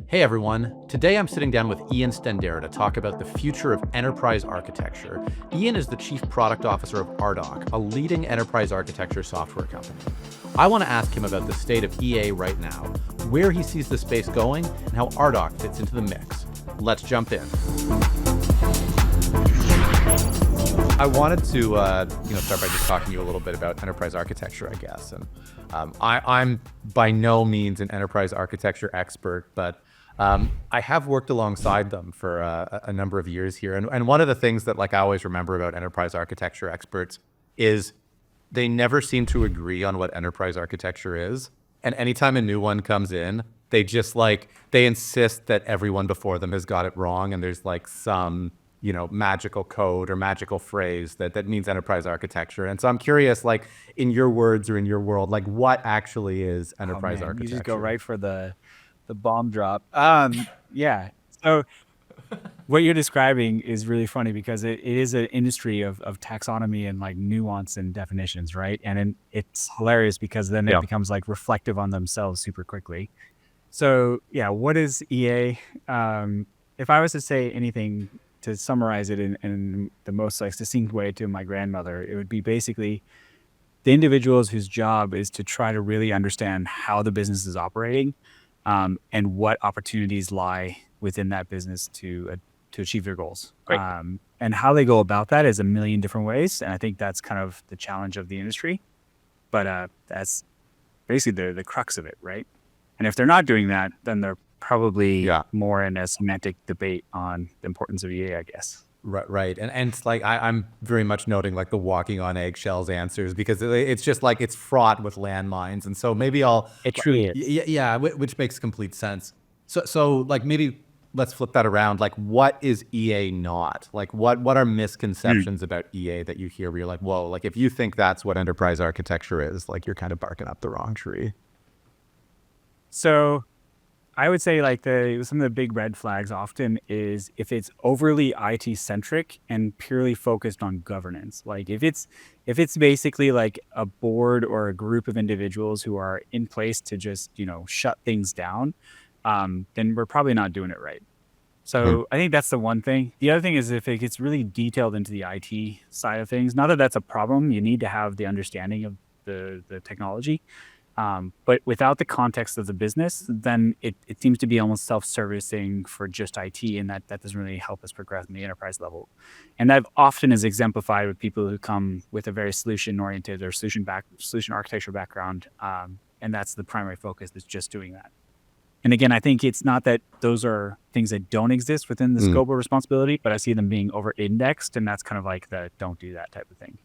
Hey everyone, today I'm sitting down with Ian Stendera to talk about the future of enterprise architecture. Ian is the Chief Product Officer of Ardoq, a leading enterprise architecture software company. I want to ask him about the state of EA right now, where he sees the space going, and how Ardoq fits into the mix. Let's jump in. I wanted to start by just talking to you a little bit about enterprise architecture, I guess. And I'm by no means an enterprise architecture expert, but I have worked alongside them for a number of years here. And one of the things that I always remember about enterprise architecture experts is they never seem to agree on what enterprise architecture is. And anytime a new one comes in, they just they insist that everyone before them has got it wrong. And there's some magical code or magical phrase that means enterprise architecture. And so I'm curious, in your words or in your world, what actually is enterprise architecture? You just go right for the bomb drop. Yeah. So what you're describing is really funny because it is an industry of taxonomy and nuance and definitions, right? And it's hilarious because then it becomes reflective on themselves super quickly. So yeah, what is EA? If I was to say anything to summarize it in the most succinct way to my grandmother, it would be basically the individuals whose job is to try to really understand how the business is operating, and what opportunities lie within that business to achieve their goals. Right. And how they go about that is a million different ways, and I think that's kind of the challenge of the industry. But that's basically the crux of it, right? And if they're not doing that, then they're probably more in a semantic debate on the importance of EA, I guess. Right. And I'm very much noting the walking on eggshells answers because it's just it's fraught with landmines. And so maybe It truly is. Yeah, which makes complete sense. So maybe let's flip that around. What is EA not? What are misconceptions about EA that you hear where you're whoa, if you think that's what enterprise architecture is, you're kind of barking up the wrong tree. So I would say some of the big red flags often is if it's overly IT centric and purely focused on governance. If it's basically a board or a group of individuals who are in place to just, shut things down, then we're probably not doing it right. So I think that's the one thing. The other thing is if it gets really detailed into the IT side of things, not that that's a problem, you need to have the understanding of the technology. But without the context of the business, then it seems to be almost self-servicing for just IT, and that doesn't really help us progress in the enterprise level. And that often is exemplified with people who come with a very solution-oriented or solution architecture background, and that's the primary focus, is just doing that. And again, I think it's not that those are things that don't exist within the scope of responsibility, but I see them being over-indexed, and that's kind of the don't do that type of thing.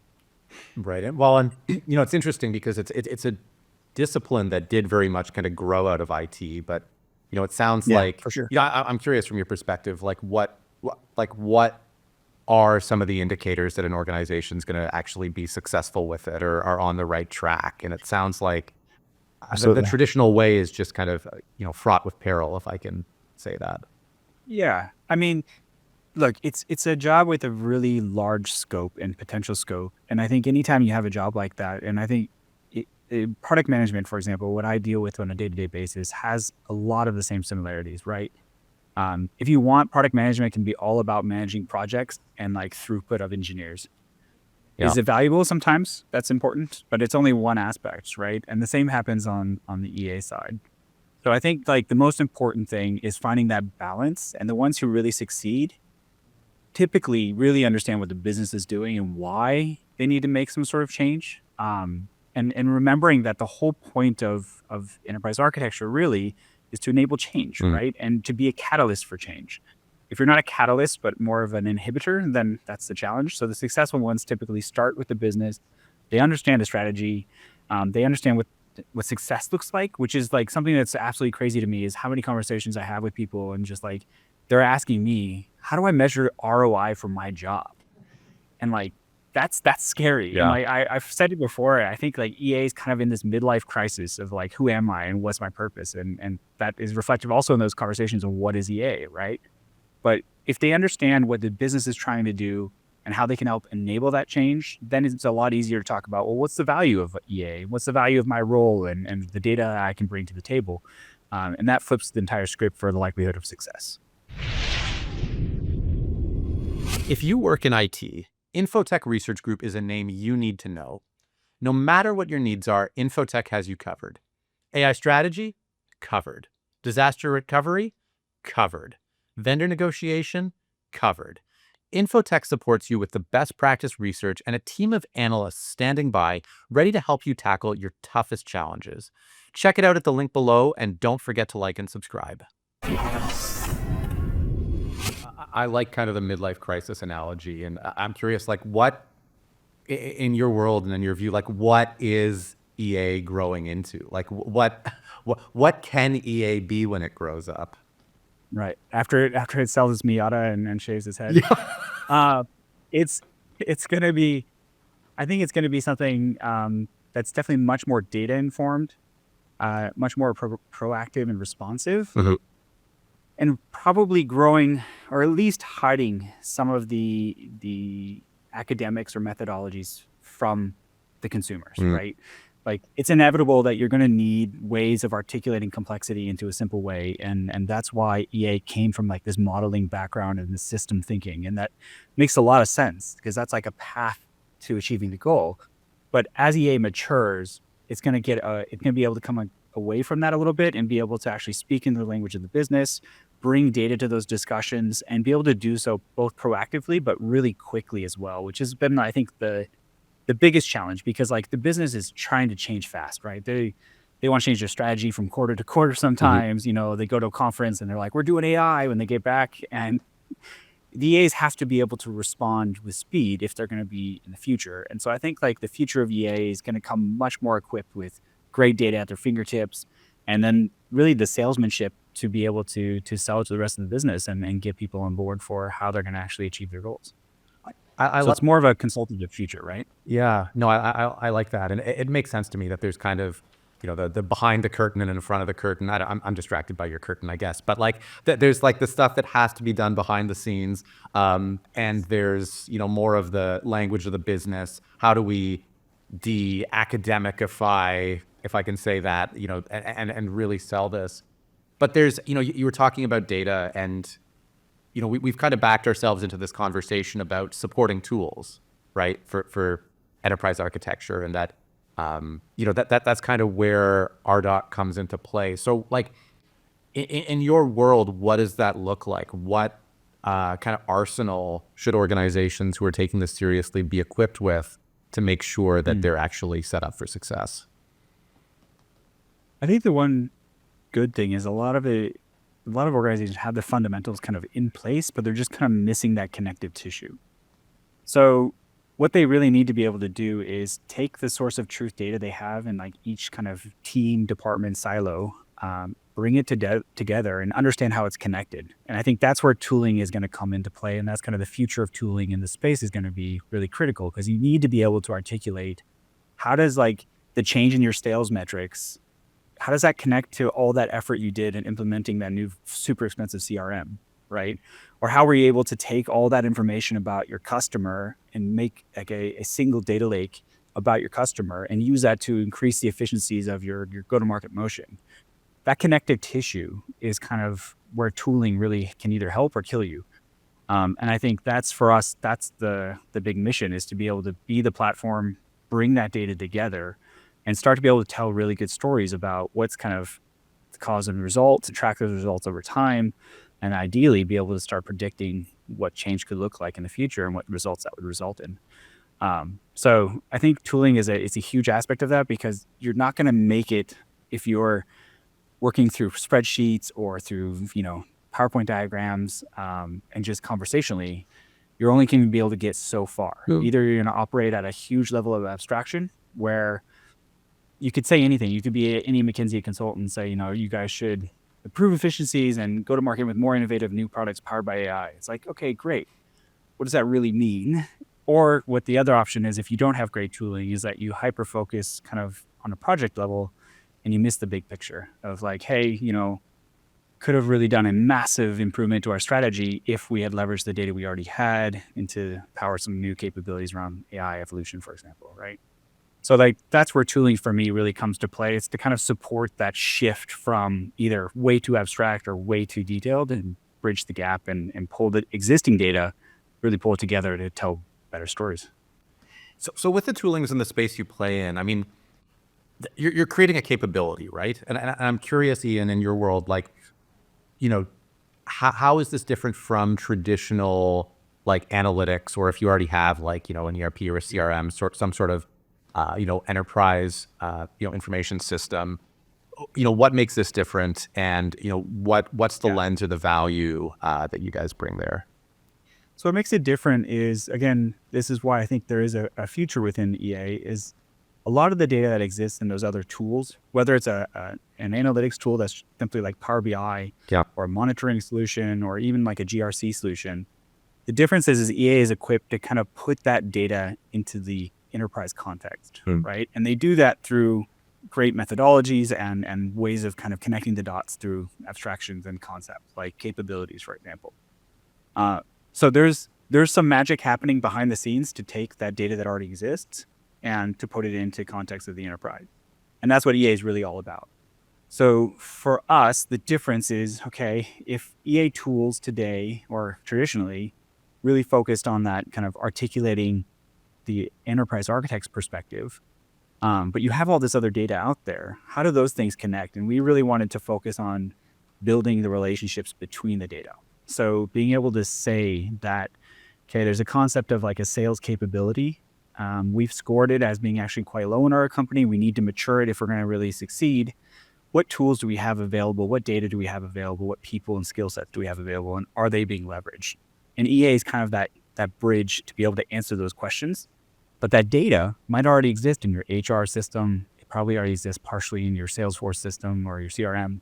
Right. And it's interesting because it's a discipline that did very much kind of grow out of IT, but it sounds for sure. I'm curious from your perspective, what are some of the indicators that an organization is going to actually be successful with it or are on the right track? And it sounds like the traditional way is just kind of fraught with peril, if I can say that. Yeah, I mean, look, it's a job with a really large scope and potential scope, and I think anytime you have a job like that, and I think product management, for example, what I deal with on a day-to-day basis has a lot of the same similarities, right? If you want, product management can be all about managing projects and throughput of engineers. Yeah. Is it valuable? Sometimes that's important, but it's only one aspect, right? And the same happens on the EA side. So I think the most important thing is finding that balance, and the ones who really succeed typically really understand what the business is doing and why they need to make some sort of change. And remembering that the whole point of enterprise architecture really is to enable change, right? And to be a catalyst for change. If you're not a catalyst, but more of an inhibitor, then that's the challenge. So the successful ones typically start with the business. They understand the strategy. They understand what success looks like, which is something that's absolutely crazy to me is how many conversations I have with people and just they're asking me, how do I measure ROI for my job? And that's scary. Yeah. And I've said it before, I think EA is kind of in this midlife crisis of who am I and what's my purpose? And that is reflective also in those conversations of what is EA, right? But if they understand what the business is trying to do and how they can help enable that change, then it's a lot easier to talk about, well, what's the value of EA? What's the value of my role and the data I can bring to the table? And that flips the entire script for the likelihood of success. If you work in IT, Infotech Research Group is a name you need to know. No matter what your needs are, Infotech has you covered. AI strategy? Covered. Disaster recovery? Covered. Vendor negotiation? Covered. Infotech supports you with the best practice research and a team of analysts standing by, ready to help you tackle your toughest challenges. Check it out at the link below, and don't forget to like and subscribe. I like kind of the midlife crisis analogy, and I'm curious, like, what in your world and in your view, like, what is EA growing into? Like, what can EA be when it grows up? Right. After it sells its Miata and shaves its head. Yeah. It's going to be, I think it's going to be something that's definitely much more data informed, much more proactive and responsive, and probably growing, or at least hiding some of the academics or methodologies from the consumers, right? Like, it's inevitable that you're going to need ways of articulating complexity into a simple way. And that's why EA came from like this modeling background and this system thinking. And that makes a lot of sense, because that's like a path to achieving the goal. But as EA matures, it's going to be able to come away from that a little bit and be able to actually speak in the language of the business, bring data to those discussions, and be able to do so both proactively, but really quickly as well, which has been, I think, the biggest challenge, because like the business is trying to change fast, right? They want to change their strategy from quarter to quarter sometimes. You know, they go to a conference and they're like, we're doing AI when they get back. And the EAs have to be able to respond with speed if they're going to be in the future. And so I think like the future of EA is going to come much more equipped with great data at their fingertips, and then really the salesmanship to be able to sell it to the rest of the business and get people on board for how they're going to actually achieve their goals. So it's more of a consultative future, right? Yeah, no, I like that, and it makes sense to me that there's kind of, you know, the behind the curtain and in front of the curtain. I'm distracted by your curtain, I guess, but like there's like the stuff that has to be done behind the scenes, and there's, you know, more of the language of the business. How do we de-academicify, if I can say that, you know, and really sell this? But there's, you know, you were talking about data, and you know, we've kind of backed ourselves into this conversation about supporting tools, right, for enterprise architecture, and that, you know, that's kind of where Ardoq comes into play. So, like, in your world, what does that look like? What kind of arsenal should organizations who are taking this seriously be equipped with to make sure that they're actually set up for success? I think the one good thing is a lot of organizations have the fundamentals kind of in place, but they're just kind of missing that connective tissue. So what they really need to be able to do is take the source of truth data they have in like each kind of team, department, silo, bring it together and understand how it's connected. And I think that's where tooling is going to come into play. And that's kind of the future of tooling in the space is going to be really critical, because you need to be able to articulate how does like the change in your sales metrics, how does that connect to all that effort you did in implementing that new super expensive CRM, right? Or how were you able to take all that information about your customer and make like a single data lake about your customer and use that to increase the efficiencies of your go-to-market motion? That connective tissue is kind of where tooling really can either help or kill you. And I think that's, for us, that's the big mission, is to be able to be the platform, bring that data together, and start to be able to tell really good stories about what's kind of the cause and result, to track those results over time, and ideally be able to start predicting what change could look like in the future and what results that would result in. So I think tooling is a huge aspect of that, because you're not going to make it if you're working through spreadsheets or through, you know, PowerPoint diagrams, and just conversationally. You're only going to be able to get so far. Either you're going to operate at a huge level of abstraction where you could say anything. You could be any McKinsey consultant and say, you know, you guys should improve efficiencies and go to market with more innovative new products powered by AI. It's like, okay, great. What does that really mean? Or what the other option is, if you don't have great tooling, is that you hyper focus kind of on a project level and you miss the big picture of like, hey, you know, could have really done a massive improvement to our strategy if we had leveraged the data we already had into power some new capabilities around AI evolution, for example, right? So like that's where tooling for me really comes to play. It's to kind of support that shift from either way too abstract or way too detailed and bridge the gap and pull the existing data, really pull it together to tell better stories. So with the toolings in the space you play in, I mean, you're creating a capability, right? And I'm curious, Ian, in your world, like, you know, how is this different from traditional like analytics, or if you already have like, you know, an ERP or a CRM, some sort of, you know, enterprise, you know, information system? You know, what makes this different, and you know, what's the Yeah. lens or the value that you guys bring there? So what makes it different is, again, this is why I think there is a future within EA is a lot of the data that exists in those other tools, whether it's an analytics tool that's simply like Power BI Yeah. or a monitoring solution or even like a GRC solution. The difference is EA is equipped to kind of put that data into the enterprise context, Hmm. right? And they do that through great methodologies and ways of kind of connecting the dots through abstractions and concepts like capabilities, for example. Uh, so there's some magic happening behind the scenes to take that data that already exists and to put it into context of the enterprise. And that's what EA is really all about. So for us, the difference is, okay, if EA tools today or traditionally really focused on that kind of articulating the enterprise architect's perspective, but you have all this other data out there, how do those things connect? And we really wanted to focus on building the relationships between the data. So being able to say that, okay, there's a concept of like a sales capability. We've scored it as being actually quite low in our company. We need to mature it if we're going to really succeed. What tools do we have available? What data do we have available? What people and skill sets do we have available? And are they being leveraged? And EA is kind of that bridge to be able to answer those questions. But that data might already exist in your HR system. It probably already exists partially in your Salesforce system or your CRM.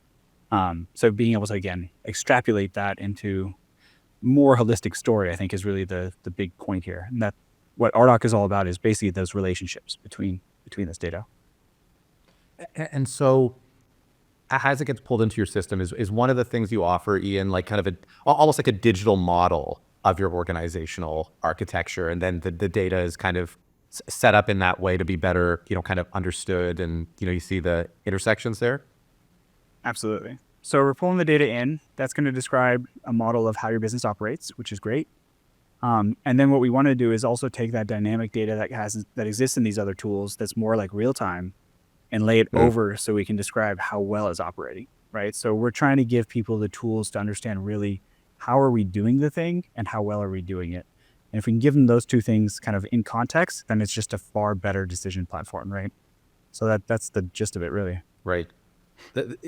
So being able to, again, extrapolate that into more holistic story, I think, is really the big point here. And that what Ardoq is all about is basically those relationships between this data. And so as it gets pulled into your system, is one of the things you offer, Ian, like kind of almost like a digital model of your organizational architecture, and then the data is kind of set up in that way to be better, you know, kind of understood, and you know, you see the intersections there. Absolutely. So we're pulling the data in. That's going to describe a model of how your business operates, which is great. And then what we want to do is also take that dynamic data that exists in these other tools that's more like real time and lay it over so we can describe how well it's operating, right? So we're trying to give people the tools to understand really how are we doing the thing and how well are we doing it. And if we can give them those two things kind of in context, then it's just a far better decision platform, right? So that's the gist of it, really. Right.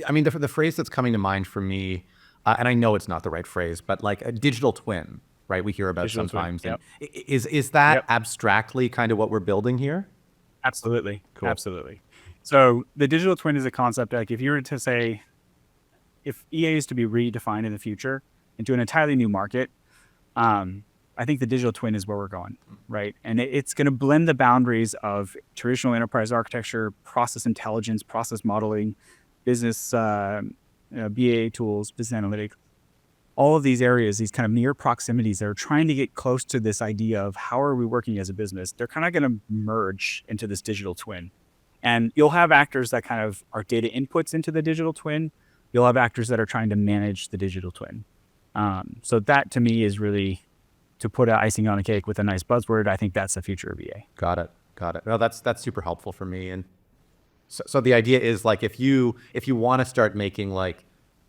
I mean, the phrase that's coming to mind for me, and I know it's not the right phrase, but like a digital twin, right? We hear about Digital twin. sometimes, and Yep. is that Yep. abstractly kind of what we're building here? Absolutely. Cool. Absolutely. So the digital twin is a concept like if you were to say, if EA is to be redefined in the future into an entirely new market, I think the digital twin is where we're going, right? And it's going to blend the boundaries of traditional enterprise architecture, process intelligence, process modeling, business BA tools, business analytics, all of these areas, these kind of near proximities that are trying to get close to this idea of how are we working as a business. They're kind of going to merge into this digital twin. And you'll have actors that kind of are data inputs into the digital twin. You'll have actors that are trying to manage the digital twin. So that to me is really, to put an icing on a cake with a nice buzzword, I think that's the future of EA. Got it. Got it. No, that's super helpful for me. And so the idea is like if you want to start making like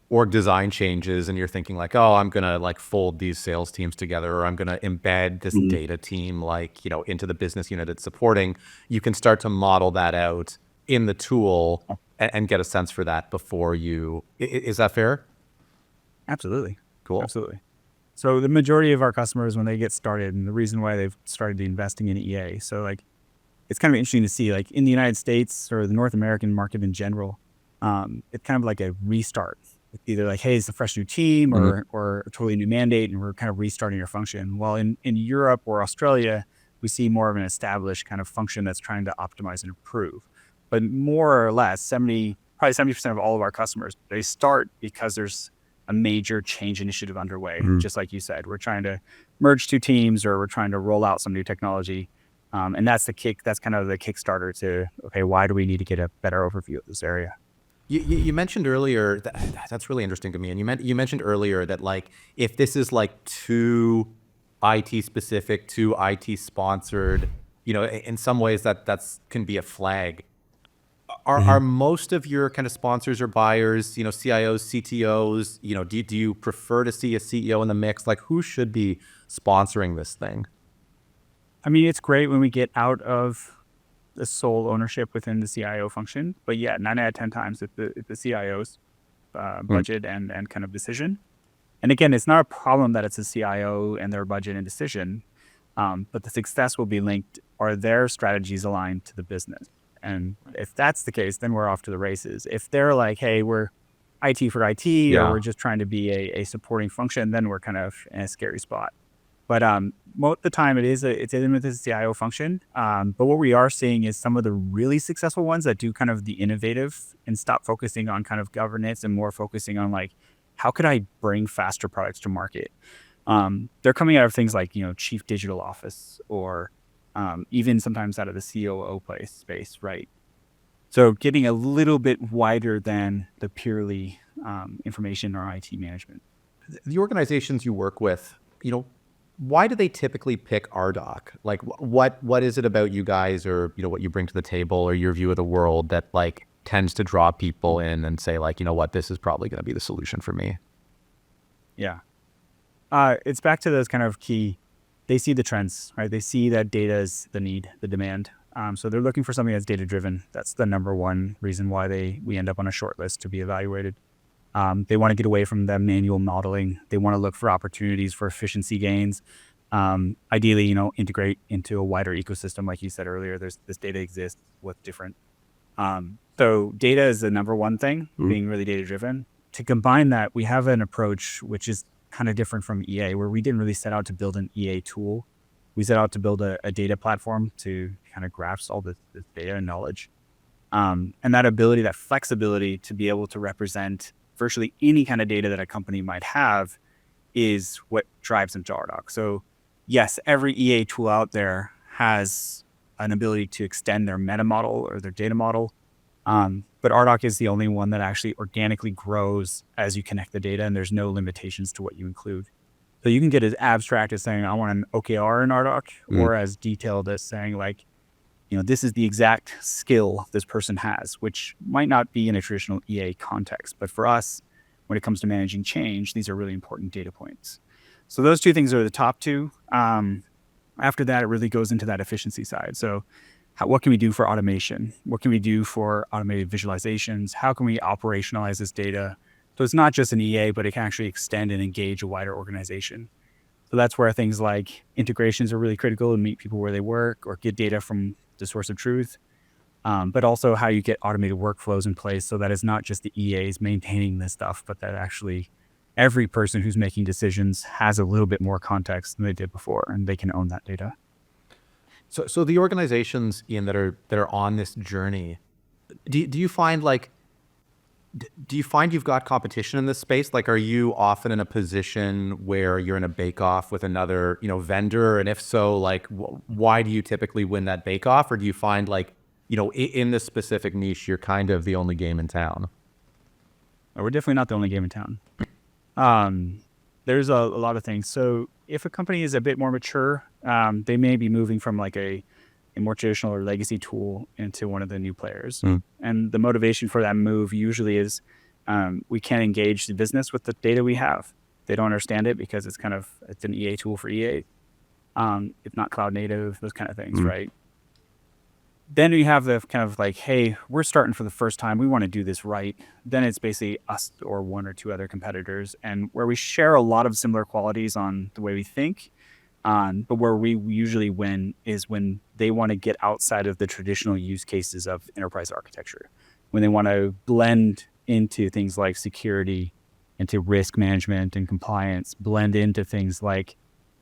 org design changes, and you're thinking like, oh, I'm gonna like fold these sales teams together, or I'm gonna embed this data team like, you know, into the business unit it's supporting, you can start to model that out in the tool and get a sense for that before you. Is that fair? Absolutely. Cool. Absolutely. So the majority of our customers, when they get started, and the reason why they've started investing in EA, so like it's kind of interesting to see, like in the United States or the North American market in general, it's kind of like a restart. It's either like, hey, it's a fresh new team or a totally new mandate, and we're kind of restarting your function. While in Europe or Australia, we see more of an established kind of function that's trying to optimize and improve. But more or less, probably 70% of all of our customers, they start because there's a major change initiative underway. Just like you said, we're trying to merge two teams or we're trying to roll out some new technology. And that's that's kind of the Kickstarter to, okay, why do we need to get a better overview of this area? You mentioned earlier that's really interesting to me, and you mentioned earlier that like if this is like too IT specific, too IT sponsored, in some ways that's can be a flag. Are most of your kind of sponsors or buyers, CIOs, CTOs, do you prefer to see a CEO in the mix? Like who should be sponsoring this thing? I mean, it's great when we get out of the sole ownership within the CIO function, but yeah, 9 out of 10 times it's the CIO's Mm. budget and kind of decision. And again, it's not a problem that it's a CIO and their budget and decision, but the success will be linked. Are their strategies aligned to the business? And if that's the case, then we're off to the races. If they're like, hey, we're IT for IT, or Yeah. we're just trying to be a supporting function, then we're kind of in a scary spot. But most of the time, it's in with the CIO function. But what we are seeing is some of the really successful ones that do kind of the innovative and stop focusing on kind of governance and more focusing on like, how could I bring faster products to market? They're coming out of things like chief digital office, or even sometimes out of the COO space, right? So getting a little bit wider than the purely information or IT management. The organizations you work with, why do they typically pick Ardoq? Like what is it about you guys, or what you bring to the table, or your view of the world that like tends to draw people in and say like, this is probably going to be the solution for me? Yeah. It's back to those kind of key. They see the trends, right? They see that data is the need, the demand. So they're looking for something that's data driven. That's the number one reason why we end up on a short list to be evaluated. They want to get away from the manual modeling. They want to look for opportunities for efficiency gains. Ideally, integrate into a wider ecosystem. Like you said earlier, this data exists with different. So data is the number one thing, being really data driven. To combine that, we have an approach which is kind of different from EA, where we didn't really set out to build an EA tool. We set out to build a data platform to kind of grasp all this data and knowledge. And that ability, that flexibility to be able to represent virtually any kind of data that a company might have is what drives them to Ardoq. So yes, every EA tool out there has an ability to extend their meta model or their data model. But Ardoq is the only one that actually organically grows as you connect the data, and there's no limitations to what you include. So you can get as abstract as saying, I want an OKR in Ardoq, or as detailed as saying like, this is the exact skill this person has, which might not be in a traditional EA context. But for us, when it comes to managing change, these are really important data points. So those two things are the top two. After that, it really goes into that efficiency side. So what can we do for automation? What can we do for automated visualizations? How can we operationalize this data? So it's not just an EA, but it can actually extend and engage a wider organization. So that's where things like integrations are really critical to meet people where they work or get data from the source of truth. But also how you get automated workflows in place so that it's not just the EAs maintaining this stuff, but that actually every person who's making decisions has a little bit more context than they did before, and they can own that data. So the organizations, Ian, that are on this journey, do you find like, do you find you've got competition in this space? Like, are you often in a position where you're in a bake-off with another, vendor? And if so, like, why do you typically win that bake-off? Or do you find like, in this specific niche, you're kind of the only game in town? We're definitely not the only game in town. There's a lot of things. So if a company is a bit more mature, they may be moving from like a more traditional or legacy tool into one of the new players. And the motivation for that move usually is we can't engage the business with the data we have. They don't understand it because it's an EA tool for EA. It's not cloud native, those kind of things, right? Then you have the kind of like, hey, we're starting for the first time. We want to do this right. Then it's basically us or one or two other competitors, and where we share a lot of similar qualities on the way we think. But where we usually win is when they want to get outside of the traditional use cases of enterprise architecture, when they want to blend into things like security, into risk management and compliance, blend into things like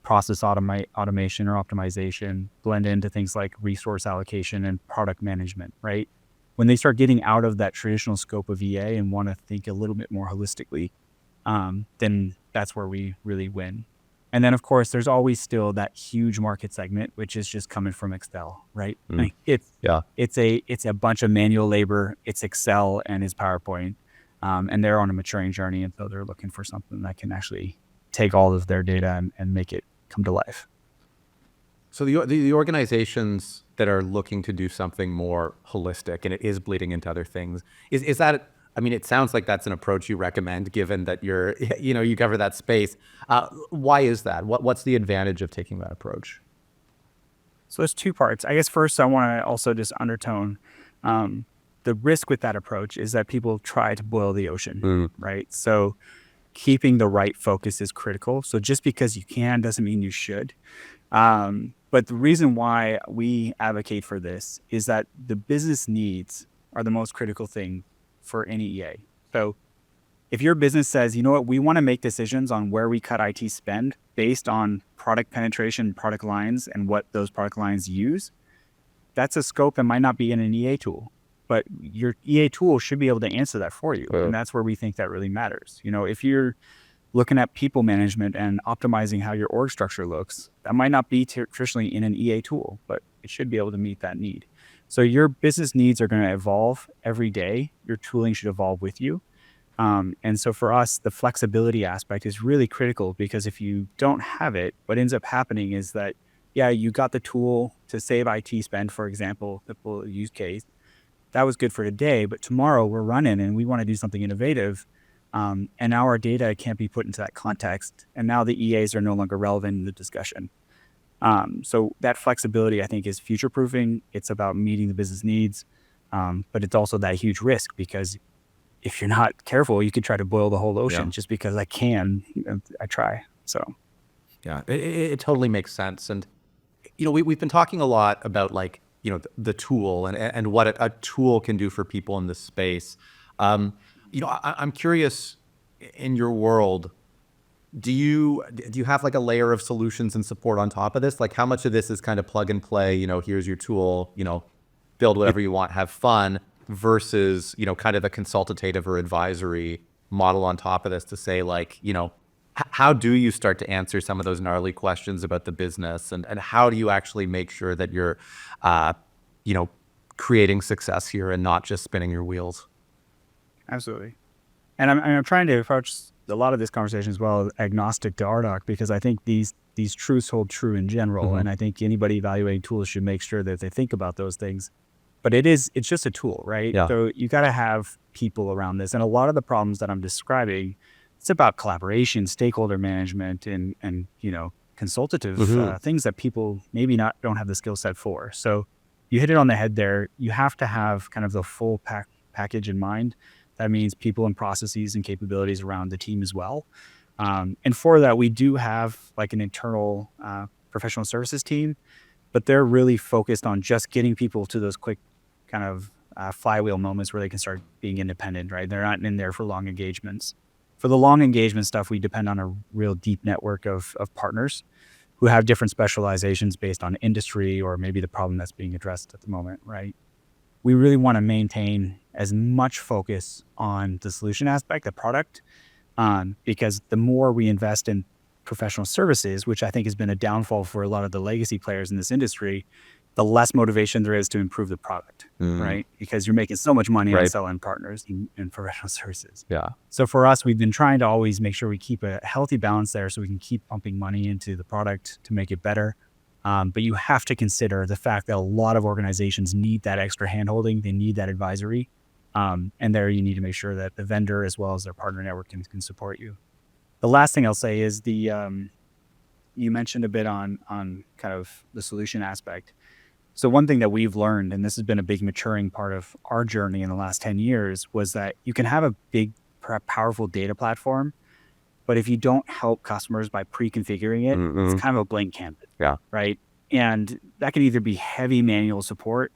process automation or optimization, blend into things like resource allocation and product management, right? When they start getting out of that traditional scope of EA and want to think a little bit more holistically, then that's where we really win. And then of course there's always still that huge market segment, which is just coming from Excel, right? Like Yeah. it's a bunch of manual labor, it's Excel and it's PowerPoint. And they're on a maturing journey. And so they're looking for something that can actually take all of their data and make it come to life. So the organizations that are looking to do something more holistic and it is bleeding into other things, is that, I mean, it sounds like that's an approach you recommend, given that you're, you cover that space. Why is that? What's the advantage of taking that approach? So there's two parts. I guess first I want to also just undertone the risk with that approach is that people try to boil the ocean, right? So keeping the right focus is critical. So just because you can doesn't mean you should. But the reason why we advocate for this is that the business needs are the most critical thing for any EA. So if your business says, you know what, we want to make decisions on where we cut IT spend based on product penetration, product lines, and what those product lines use, that's a scope that might not be in an EA tool. But your EA tool should be able to answer that for you. And that's where we think that really matters. If you're looking at people management and optimizing how your org structure looks, that might not be traditionally in an EA tool, but it should be able to meet that need. So your business needs are going to evolve every day. Your tooling should evolve with you. And so for us, the flexibility aspect is really critical, because if you don't have it, what ends up happening is that, yeah, you got the tool to save IT spend, for example, the full use case. That was good for today, but tomorrow we're running and we want to do something innovative. And now our data can't be put into that context. And now the EAs are no longer relevant in the discussion. So that flexibility, I think, is future-proofing. It's about meeting the business needs, but it's also that huge risk, because if you're not careful, you could try to boil the whole ocean just because I can. I try. So, yeah, it totally makes sense. And we've been talking a lot about, like, the tool and what a tool can do for people in this space. I'm curious, in your world, do you have like a layer of solutions and support on top of this? Like, how much of this is kind of plug and play, here's your tool, build whatever you want, have fun, versus, kind of a consultative or advisory model on top of this to say, like, how do you start to answer some of those gnarly questions about the business, and how do you actually make sure that you're, creating success here and not just spinning your wheels? absolutely. And I'm trying to approach a lot of this conversation as well agnostic to Ardoq, because I think these truths hold true in general. And I think anybody evaluating tools should make sure that they think about those things. But it's just a tool, right? Yeah. So you got to have people around this. And a lot of the problems that I'm describing, it's about collaboration, stakeholder management, and consultative things that people maybe don't have the skill set for. So you hit it on the head there. You have to have kind of the full package in mind. That means people and processes and capabilities around the team as well. And for that, we do have like an internal professional services team, but they're really focused on just getting people to those quick kind of flywheel moments where they can start being independent, right? They're not in there for long engagements. For the long engagement stuff, we depend on a real deep network of partners who have different specializations based on industry or maybe the problem that's being addressed at the moment, right? We really want to maintain as much focus on the solution aspect, the product, because the more we invest in professional services, which I think has been a downfall for a lot of the legacy players in this industry, the less motivation there is to improve the product, right? Because you're making so much money on selling partners in professional services. Yeah. So for us, we've been trying to always make sure we keep a healthy balance there so we can keep pumping money into the product to make it better. But you have to consider the fact that a lot of organizations need that extra handholding. They need that advisory. And there you need to make sure that the vendor as well as their partner network can support you. The last thing I'll say is you mentioned a bit on kind of the solution aspect. So one thing that we've learned, and this has been a big maturing part of our journey in the last 10 years, was that you can have a big, powerful data platform, but if you don't help customers by pre-configuring it, it's kind of a blank canvas, right? And that can either be heavy manual support,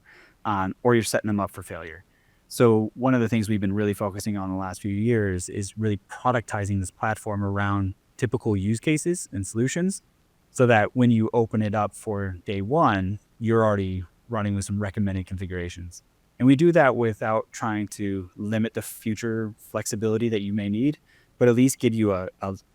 or you're setting them up for failure. So one of the things we've been really focusing on the last few years is really productizing this platform around typical use cases and solutions, so that when you open it up for day one, you're already running with some recommended configurations. And we do that without trying to limit the future flexibility that you may need, but at least give you a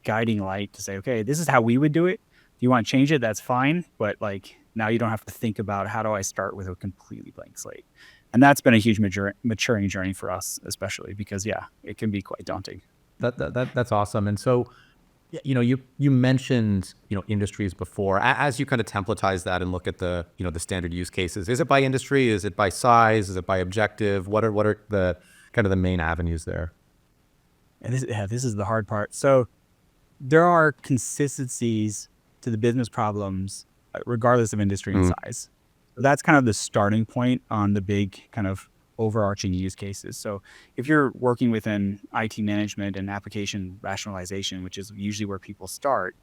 guiding light to say, okay, this is how we would do it. If you want to change it, that's fine. But like now you don't have to think about how do I start with a completely blank slate. And that's been a huge maturing journey for us, especially because, yeah, it can be quite daunting. That's awesome. And so, you mentioned, industries before. As you kind of templatize that and look at the, the standard use cases, is it by industry? Is it by size? Is it by objective? What are the kind of the main avenues there? And this is the hard part. So there are consistencies to the business problems, regardless of industry and size. So that's kind of the starting point on the big kind of overarching use cases. So if you're working within IT management and application rationalization, which is usually where people start,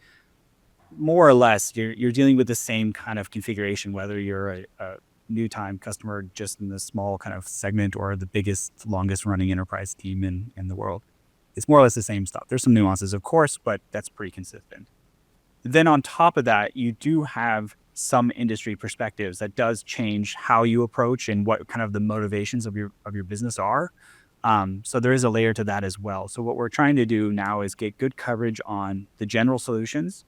more or less, you're dealing with the same kind of configuration, whether you're a new time customer just in the small kind of segment or the biggest, longest running enterprise team in the world. It's more or less the same stuff. There's some nuances, of course, but that's pretty consistent. Then on top of that, you do have some industry perspectives that does change how you approach and what kind of the motivations of your business are. So there is a layer to that as well. So what we're trying to do now is get good coverage on the general solutions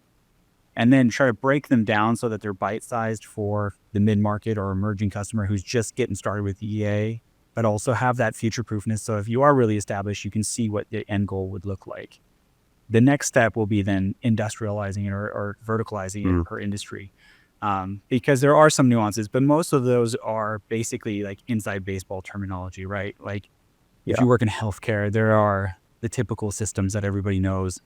and then try to break them down so that they're bite-sized for the mid-market or emerging customer who's just getting started with EA, but also have that future-proofness. So if you are really established, you can see what the end goal would look like. The next step will be then industrializing it or verticalizing it per industry. Because there are some nuances, but most of those are basically like inside baseball terminology, right? Like if you work in healthcare, there are the typical systems that everybody knows.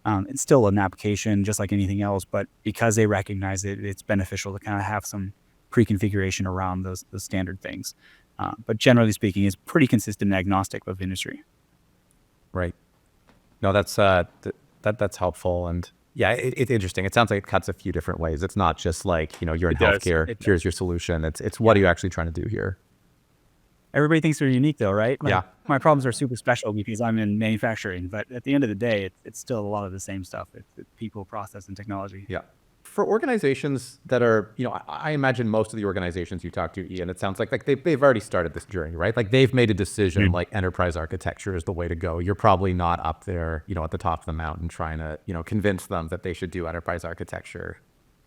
It's still an application just like anything else, but because they recognize it, it's beneficial to kind of have some pre-configuration around those standard things. But generally speaking, it's pretty consistent and agnostic of industry. Right. No, that's helpful. And yeah, it's interesting. It sounds like it cuts a few different ways. It's not just like, you're in healthcare, here's your solution. It's what are you actually trying to do here? Everybody thinks they're unique though, right? Like, Yeah. my problems are super special because I'm in manufacturing, but at the end of the day, it's still a lot of the same stuff. It's people, process, and technology. Yeah. For organizations that are, I imagine most of the organizations you talk to, Ian, it sounds like they've already started this journey, right? Like they've made a decision, like enterprise architecture is the way to go. You're probably not up there, at the top of the mountain trying to, convince them that they should do enterprise architecture.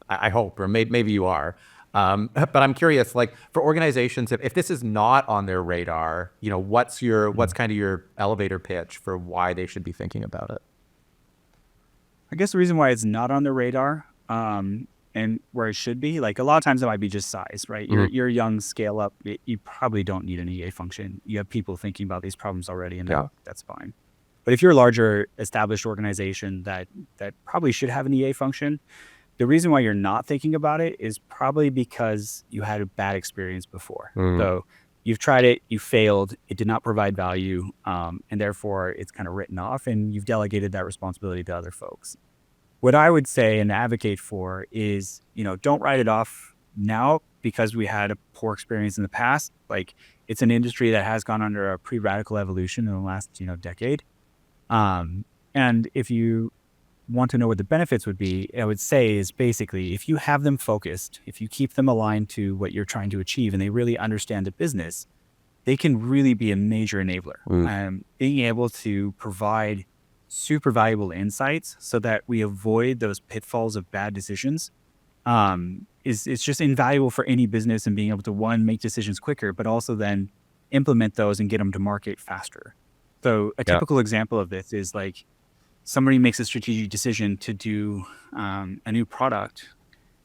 I hope, or maybe you are. But I'm curious, like for organizations, if this is not on their radar, what's kind of your elevator pitch for why they should be thinking about it? I guess the reason why it's not on the radar, and where it should be, like a lot of times it might be just size, right? You're young, scale up. You probably don't need an EA function. You have people thinking about these problems already, and that's fine. But if you're a larger, established organization that probably should have an EA function, the reason why you're not thinking about it is probably because you had a bad experience before. So you've tried it, you failed, it did not provide value, and therefore it's kind of written off, and you've delegated that responsibility to other folks. What I would say and advocate for is, don't write it off now because we had a poor experience in the past. Like it's an industry that has gone under a pretty radical evolution in the last, decade. And if you want to know what the benefits would be, I would say is basically if you have them focused, if you keep them aligned to what you're trying to achieve and they really understand the business, they can really be a major enabler. Being able to provide super valuable insights so that we avoid those pitfalls of bad decisions is just invaluable for any business, and being able to, one, make decisions quicker, but also then implement those and get them to market faster. So a typical example of this is like somebody makes a strategic decision to do a new product,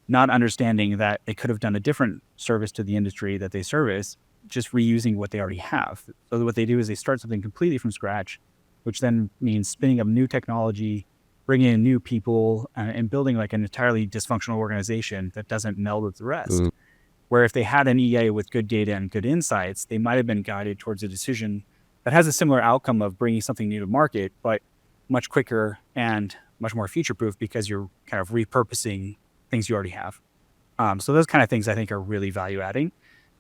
not understanding that they could have done a different service to the industry that they service, just reusing what they already have. So what they do is they start something completely from scratch, which then means spinning up new technology, bringing in new people, and building like an entirely dysfunctional organization that doesn't meld with the rest. Where if they had an EA with good data and good insights, they might have been guided towards a decision that has a similar outcome of bringing something new to market, but much quicker and much more future-proof because you're kind of repurposing things you already have. So those kind of things I think are really value-adding,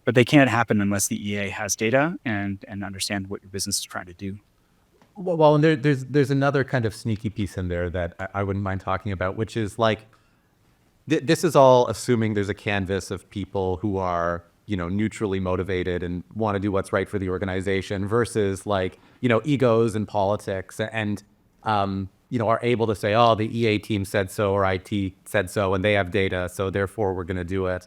but they can't happen unless the EA has data and understand what your business is trying to do. Well, and there's another kind of sneaky piece in there that I wouldn't mind talking about, which is like, this is all assuming there's a canvas of people who are, neutrally motivated and want to do what's right for the organization versus like, egos and politics. And are able to say, oh, the EA team said so, or IT said so, and they have data, so therefore we're going to do it.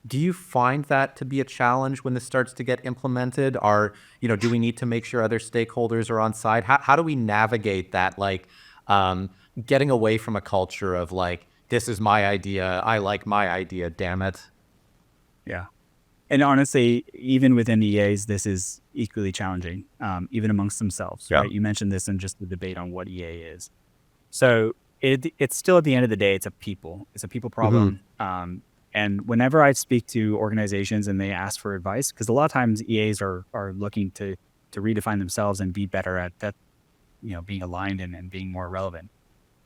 Do you find that to be a challenge when this starts to get implemented? Do we need to make sure other stakeholders are on side? How do we navigate that, like, getting away from a culture of like, this is my idea, I like my idea, damn it. Yeah. And honestly, even within EAs, this is equally challenging, even amongst themselves, Yeah. right? You mentioned this in just the debate on what EA is. So it's still, at the end of the day, it's a people problem. And whenever I speak to organizations and they ask for advice, because a lot of times EAs are looking to redefine themselves and be better at that, being aligned and being more relevant.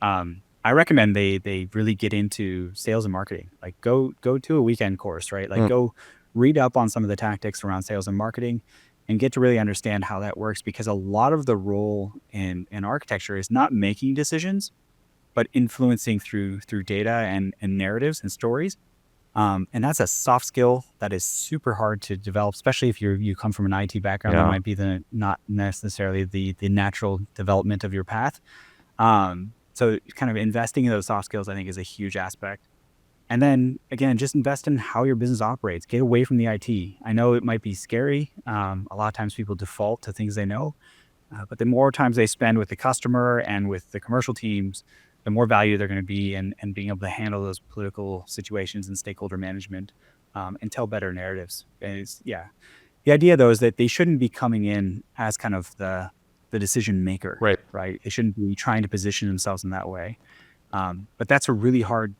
I recommend they really get into sales and marketing. Like go to a weekend course, right? Like go read up on some of the tactics around sales and marketing and get to really understand how that works, because a lot of the role in architecture is not making decisions, but influencing through data and narratives and stories. And that's a soft skill that is super hard to develop, especially if you come from an IT background. That might be not necessarily the natural development of your path. So kind of investing in those soft skills, I think, is a huge aspect. And then again, just invest in how your business operates. Get away from the IT. I know it might be scary. A lot of times people default to things they know, but the more times they spend with the customer and with the commercial teams, the more value they're going to be in being able to handle those political situations and stakeholder management, and tell better narratives. The idea though is that they shouldn't be coming in as kind of the decision maker, right? They shouldn't be trying to position themselves in that way. But that's a really hard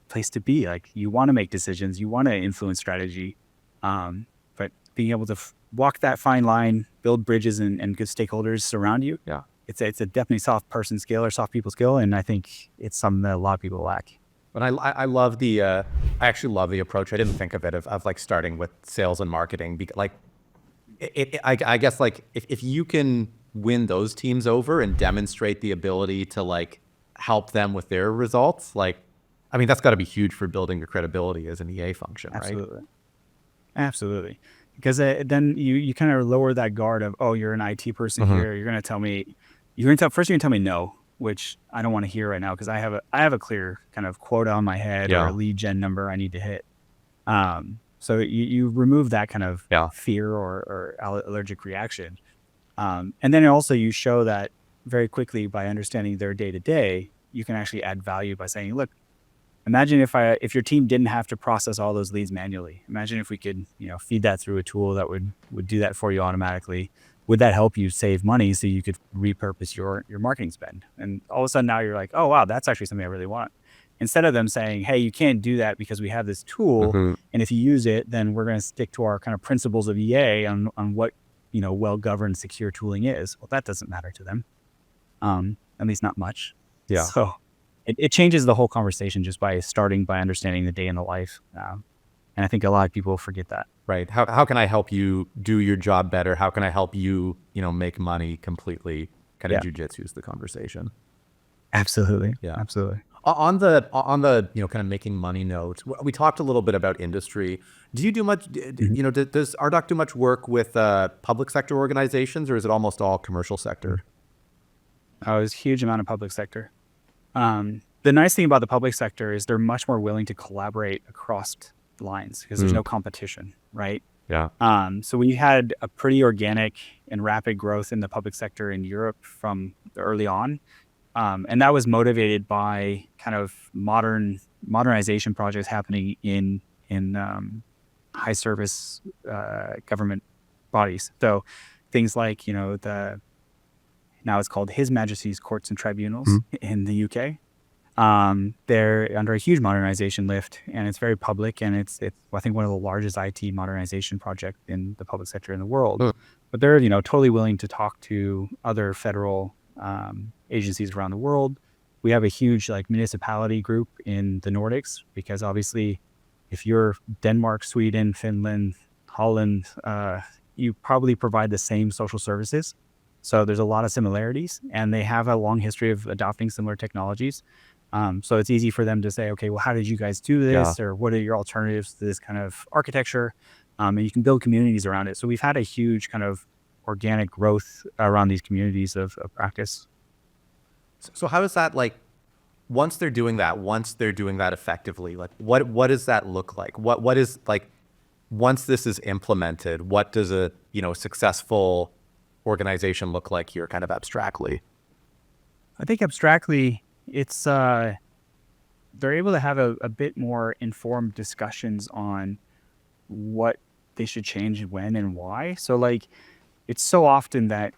place to be. Like, you want to make decisions, you want to influence strategy, but being able to walk that fine line, build bridges and good stakeholders surround you. Yeah. It's a definitely soft person skill or soft people skill. And I think it's something that a lot of people lack. But I love I actually love the approach. I didn't think of it of like starting with sales and marketing, because I guess like if you can win those teams over and demonstrate the ability to like help them with their results, like, I mean, that's got to be huge for building your credibility as an EA function, right? Absolutely. Because then you kind of lower that guard of, oh, you're an IT person here. You're going to tell me, you're going to tell me no, which I don't want to hear right now, because I have a clear kind of quota on my head or a lead gen number I need to hit. So you remove that kind of fear or allergic reaction. And then also you show that very quickly by understanding their day to day, you can actually add value by saying, look, imagine if your team didn't have to process all those leads manually. Imagine if we could, feed that through a tool that would do that for you automatically. Would that help you save money so you could repurpose your marketing spend? And all of a sudden now you're like, oh, wow, that's actually something I really want. Instead of them saying, hey, you can't do that because we have this tool, and if you use it, then we're going to stick to our kind of principles of EA on what, well-governed, secure tooling is. Well, that doesn't matter to them, at least not much. Yeah. So it changes the whole conversation just by starting by understanding the day in the life. And I think a lot of people forget that. Right. How can I help you do your job better? How can I help you, make money completely? Kind of jujitsu's the conversation. Absolutely. Yeah. Absolutely. On the kind of making money note, we talked a little bit about industry. Do you do much? Does Ardoq do much work with public sector organizations, or is it almost all commercial sector? Oh, there's a huge amount of public sector. The nice thing about the public sector is they're much more willing to collaborate across lines because there's no competition, right? Yeah. So we had a pretty organic and rapid growth in the public sector in Europe from early on. And that was motivated by kind of modernization projects happening in high service government bodies. So things like, now it's called His Majesty's Courts and Tribunals in the UK. They're under a huge modernization lift, and it's very public, and it's I think one of the largest IT modernization projects in the public sector in the world. But they're totally willing to talk to other federal agencies around the world. We have a huge municipality group in the Nordics, because obviously if you're Denmark, Sweden, Finland, Holland, you probably provide the same social services. So there's a lot of similarities, and they have a long history of adopting similar technologies. So it's easy for them to say, okay, well, how did you guys do this? Or what are your alternatives to this kind of architecture? And you can build communities around it. So we've had a huge kind of organic growth around these communities of practice. So how does that like once they're doing that effectively, like what does that look like? What is like once this is implemented, what does a successful organization look like here, kind of abstractly? I think abstractly, it's they're able to have a bit more informed discussions on what they should change when and why. So like it's so often that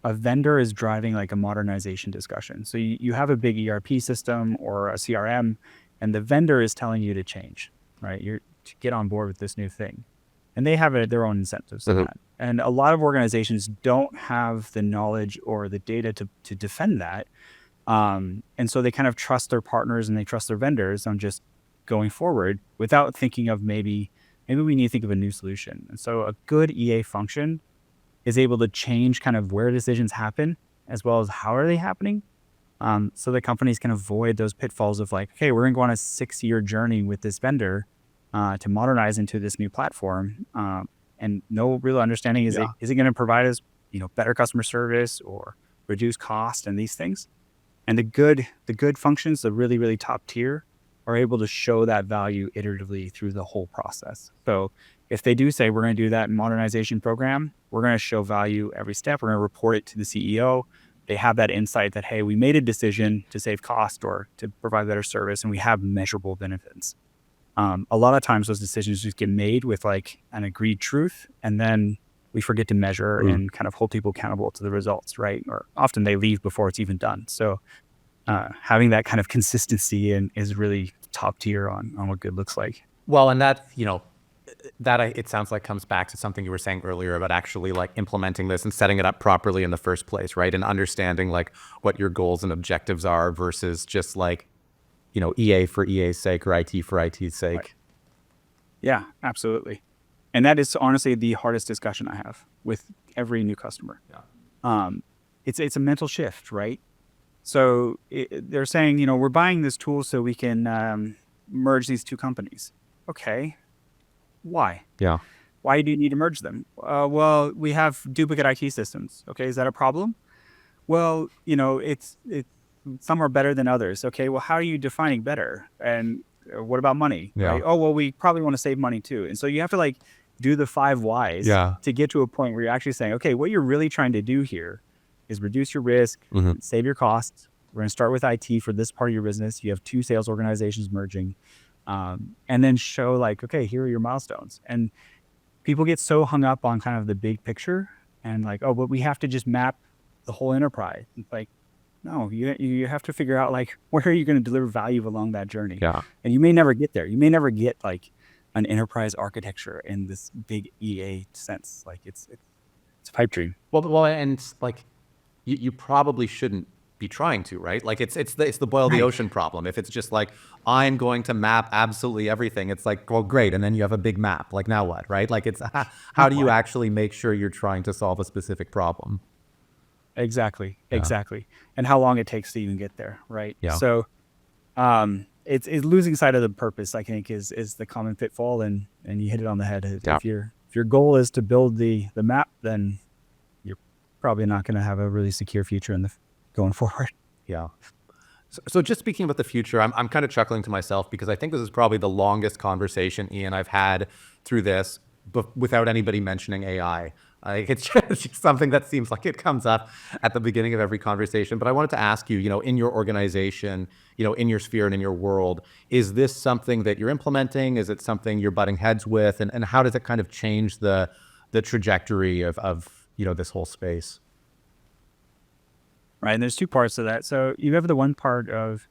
a vendor is driving like a modernization discussion. So you have a big ERP system or a CRM, and the vendor is telling you to change, right? You're to get on board with this new thing. And they have their own incentives in Mhm. that. And a lot of organizations don't have the knowledge or the data to defend that. And so they kind of trust their partners and they trust their vendors on just going forward without thinking of maybe we need to think of a new solution. And so a good EA function is able to change kind of where decisions happen as well as how are they happening. So that companies can avoid those pitfalls of like, okay, we're going to go on a 6-year journey with this vendor to modernize into this new platform, and no real understanding Yeah. is it going to provide us better customer service or reduce cost and these things. And the good functions, the really really top tier, are able to show that value iteratively through the whole process. So if they do say we're going to do that modernization program, we're going to show value every step. We're going to report it to the CEO. They have that insight that, hey, we made a decision to save cost or to provide better service, and we have measurable benefits. A lot of times those decisions just get made with like an agreed truth, and then we forget to measure Mm. and kind of hold people accountable to the results, right? Or often they leave before it's even done. So having that kind of consistency and is really top tier on what good looks like. Well, and that, it sounds like comes back to something you were saying earlier about actually like implementing this and setting it up properly in the first place, right? And understanding like what your goals and objectives are versus just like, EA for EA's sake or IT for IT's Right. sake. Yeah, absolutely. And that is honestly the hardest discussion I have with every new customer. Yeah. It's a mental shift, right? So they're saying, we're buying this tool so we can merge these two companies. Okay, why? Yeah. Why do you need to merge them? Well, we have duplicate IT systems. Okay, is that a problem? Well, it's some are better than others. Okay, well, how are you defining better? And what about money? Yeah. Right? Oh, well, we probably want to save money too. And so you have to like do the 5 whys Yeah. to get to a point where you're actually saying, okay, what you're really trying to do here is reduce your risk, Mhm. save your costs. We're going to start with IT for this part of your business. You have 2 sales organizations merging, and then show like, okay, here are your milestones. And people get so hung up on kind of the big picture and like, oh, but we have to just map the whole enterprise. It's like, no, you have to figure out like where are you going to deliver value along that journey. Yeah. And you may never get there. You may never get like an enterprise architecture in this big EA sense. Like it's a pipe dream. Well, and like you probably shouldn't be trying to, right? Like it's the boil the Right. ocean problem. If it's just like I'm going to map absolutely everything, it's like, well, great, and then you have a big map. Like now what, right? Like it's how do you What? actually make sure you're trying to solve a specific problem? Exactly. Yeah. Exactly. And how long it takes to even get there. Right. Yeah. So it's losing sight of the purpose, I think, is the common pitfall, and you hit it on the head. Yeah. If your goal is to build the map, then you're probably not going to have a really secure future going forward. Yeah. So just speaking about the future, I'm kind of chuckling to myself because I think this is probably the longest conversation, Ian, I've had through this without anybody mentioning AI. Like it's just something that seems like it comes up at the beginning of every conversation. But I wanted to ask you, in your organization, in your sphere and in your world, is this something that you're implementing? Is it something you're butting heads with? And how does it kind of change the trajectory of this whole space? Right. And there's 2 parts to that. So you have the one part of,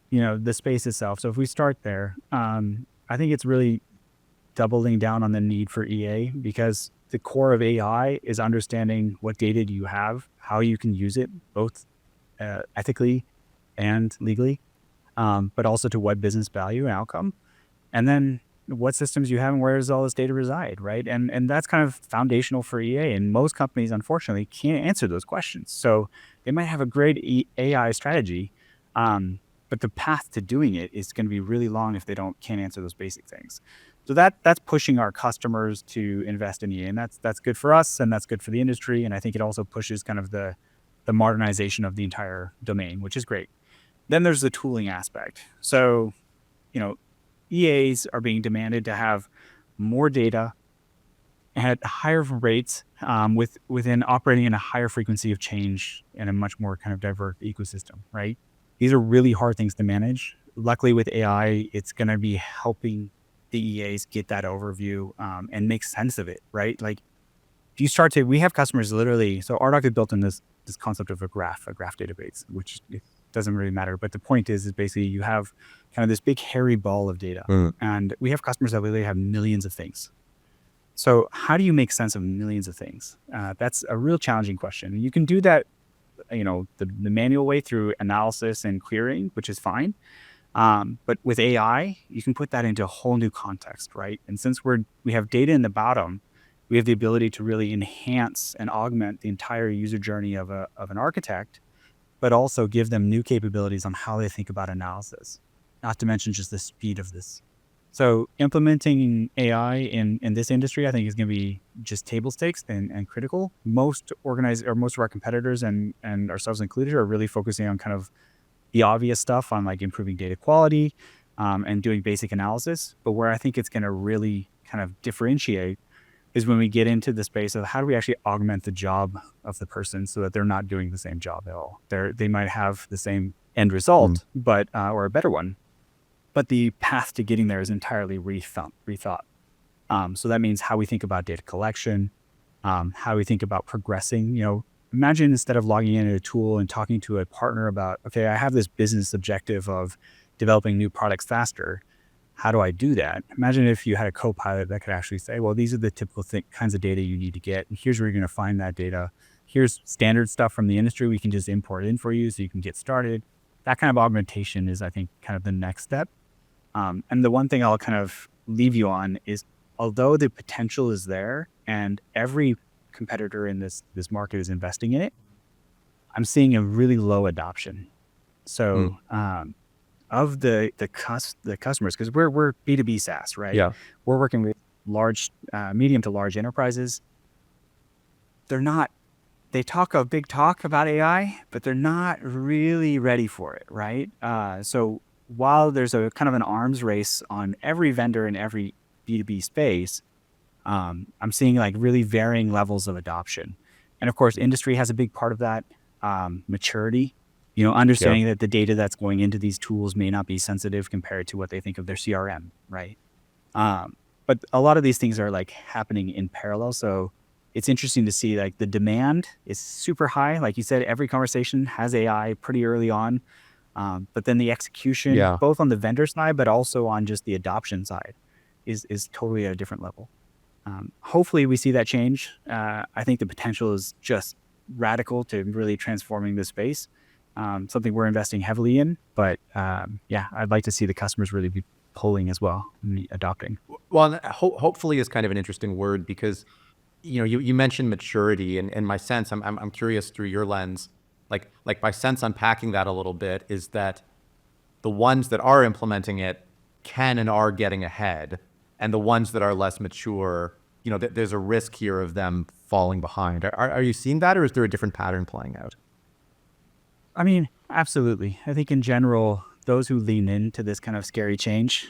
the space itself. So if we start there, I think it's really doubling down on the need for EA, because the core of AI is understanding what data do you have, how you can use it, both ethically and legally, but also to what business value and outcome. And then what systems you have and where does all this data reside, right? And that's kind of foundational for EA. And most companies, unfortunately, can't answer those questions. So they might have a great AI strategy, but the path to doing it is going to be really long if they can't answer those basic things. So that's pushing our customers to invest in EA, and that's good for us, and that's good for the industry. And I think it also pushes kind of the the modernization of the entire domain, which is great. Then there's the tooling aspect. So, you know, EAs are being demanded to have more data at higher rates, within operating in a higher frequency of change and a much more kind of diverse ecosystem, right? These are really hard things to manage. Luckily, with AI, it's going to be helping the EAs get that overview, and make sense of it, right? Like, if you start to, we have customers literally. So Ardoq is built in this concept of a graph database, which it doesn't really matter. But the point is basically you have kind of this big hairy ball of data, and we have customers that literally have millions of things. So how do you make sense of millions of things? That's a real challenging question. You can do that, the manual way through analysis and querying, which is fine. But with AI, you can put that into a whole new context, right? And since we have data in the bottom, we have the ability to really enhance and augment the entire user journey of an architect, but also give them new capabilities on how they think about analysis, not to mention just the speed of this. So implementing AI in this industry, I think, is going to be just table stakes and critical. Most of our competitors and ourselves included are really focusing on kind of the obvious stuff on like improving data quality, and doing basic analysis. But where I think it's going to really kind of differentiate is when we get into the space of how do we actually augment the job of the person so that they're not doing the same job at all. They might have the same end result, but or a better one, but the path to getting there is entirely rethought. So that means how we think about data collection, how we think about progressing. Imagine instead of logging into a tool and talking to a partner about, okay, I have this business objective of developing new products faster. How do I do that? Imagine if you had a co-pilot that could actually say, well, these are the typical kinds of data you need to get. And here's where you're going to find that data. Here's standard stuff from the industry. We can just import it in for you so you can get started. That kind of augmentation is, I think, kind of the next step. And the one thing I'll kind of leave you on is, although the potential is there and every competitor in this market is investing in it, I'm seeing a really low adoption. So of the customers, because we're B2B SaaS, right? Yeah. We're working with large, medium to large enterprises. They talk a big talk about AI, but they're not really ready for it, right? So while there's a kind of an arms race on every vendor in every B2B space, I'm seeing like really varying levels of adoption. And of course, industry has a big part of that, maturity, understanding that the data that's going into these tools may not be sensitive compared to what they think of their CRM, right? But a lot of these things are like happening in parallel. So it's interesting to see like the demand is super high. Like you said, every conversation has AI pretty early on. But then the execution, both on the vendor side, but also on just the adoption side, is totally at a different level. Hopefully we see that change. I think the potential is just radical to really transforming the space. Something we're investing heavily in, but I'd like to see the customers really be pulling as well and adopting. Well, hopefully is kind of an interesting word because, you mentioned maturity, and my sense, I'm curious through your lens, like my sense unpacking that a little bit is that the ones that are implementing it can and are getting ahead, and the ones that are less mature, there's a risk here of them falling behind. Are you seeing that, or is there a different pattern playing out? I mean, absolutely. I think in general, those who lean into this kind of scary change,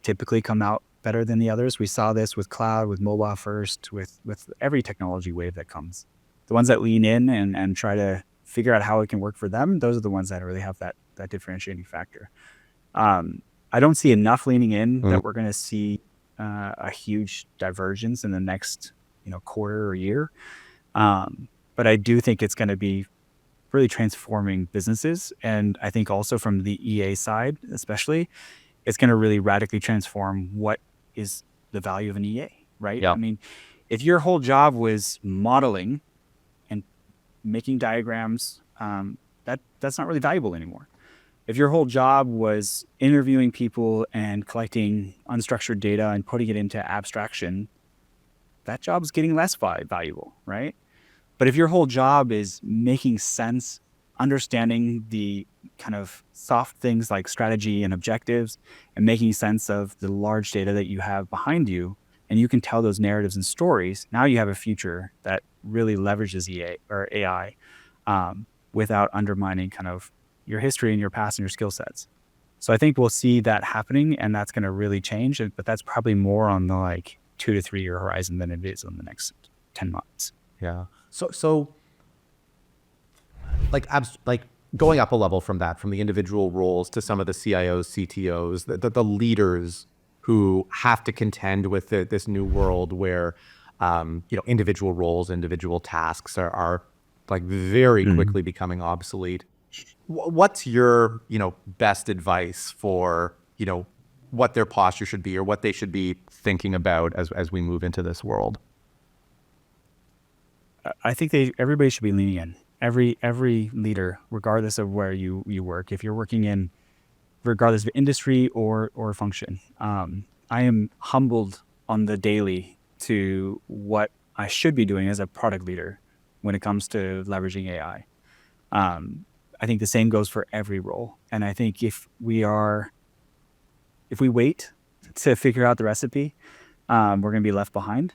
typically come out better than the others. We saw this with cloud, with mobile first, with every technology wave that comes. The ones that lean in and try to figure out how it can work for them, those are the ones that really have that differentiating factor. I don't see enough leaning in that we're going to see a huge divergence in the next quarter or year. But I do think it's going to be really transforming businesses. And I think also from the EA side, especially, it's going to really radically transform what is the value of an EA, right? Yeah. I mean, if your whole job was modeling and making diagrams, that's not really valuable anymore. If your whole job was interviewing people and collecting unstructured data and putting it into abstraction, that job's getting less valuable, right? But if your whole job is making sense, understanding the kind of soft things like strategy and objectives, and making sense of the large data that you have behind you, and you can tell those narratives and stories, now you have a future that really leverages EA or AI. without undermining kind of your history and your past and your skill sets. So I think we'll see that happening, and that's going to really change. But that's probably more on the like 2 to 3 year horizon than it is on the next 10 months. Yeah. So like going up a level from that, from the individual roles to some of the CIOs, CTOs, the leaders who have to contend with this new world where, individual roles, individual tasks are like very quickly becoming obsolete. What's your, best advice for, what their posture should be or what they should be thinking about as we move into this world? I think everybody should be leaning in. Every leader, regardless of where you work, if you're working in, regardless of industry or function, I am humbled on the daily to what I should be doing as a product leader when it comes to leveraging AI. I think the same goes for every role, and I think if we wait to figure out the recipe, we're going to be left behind.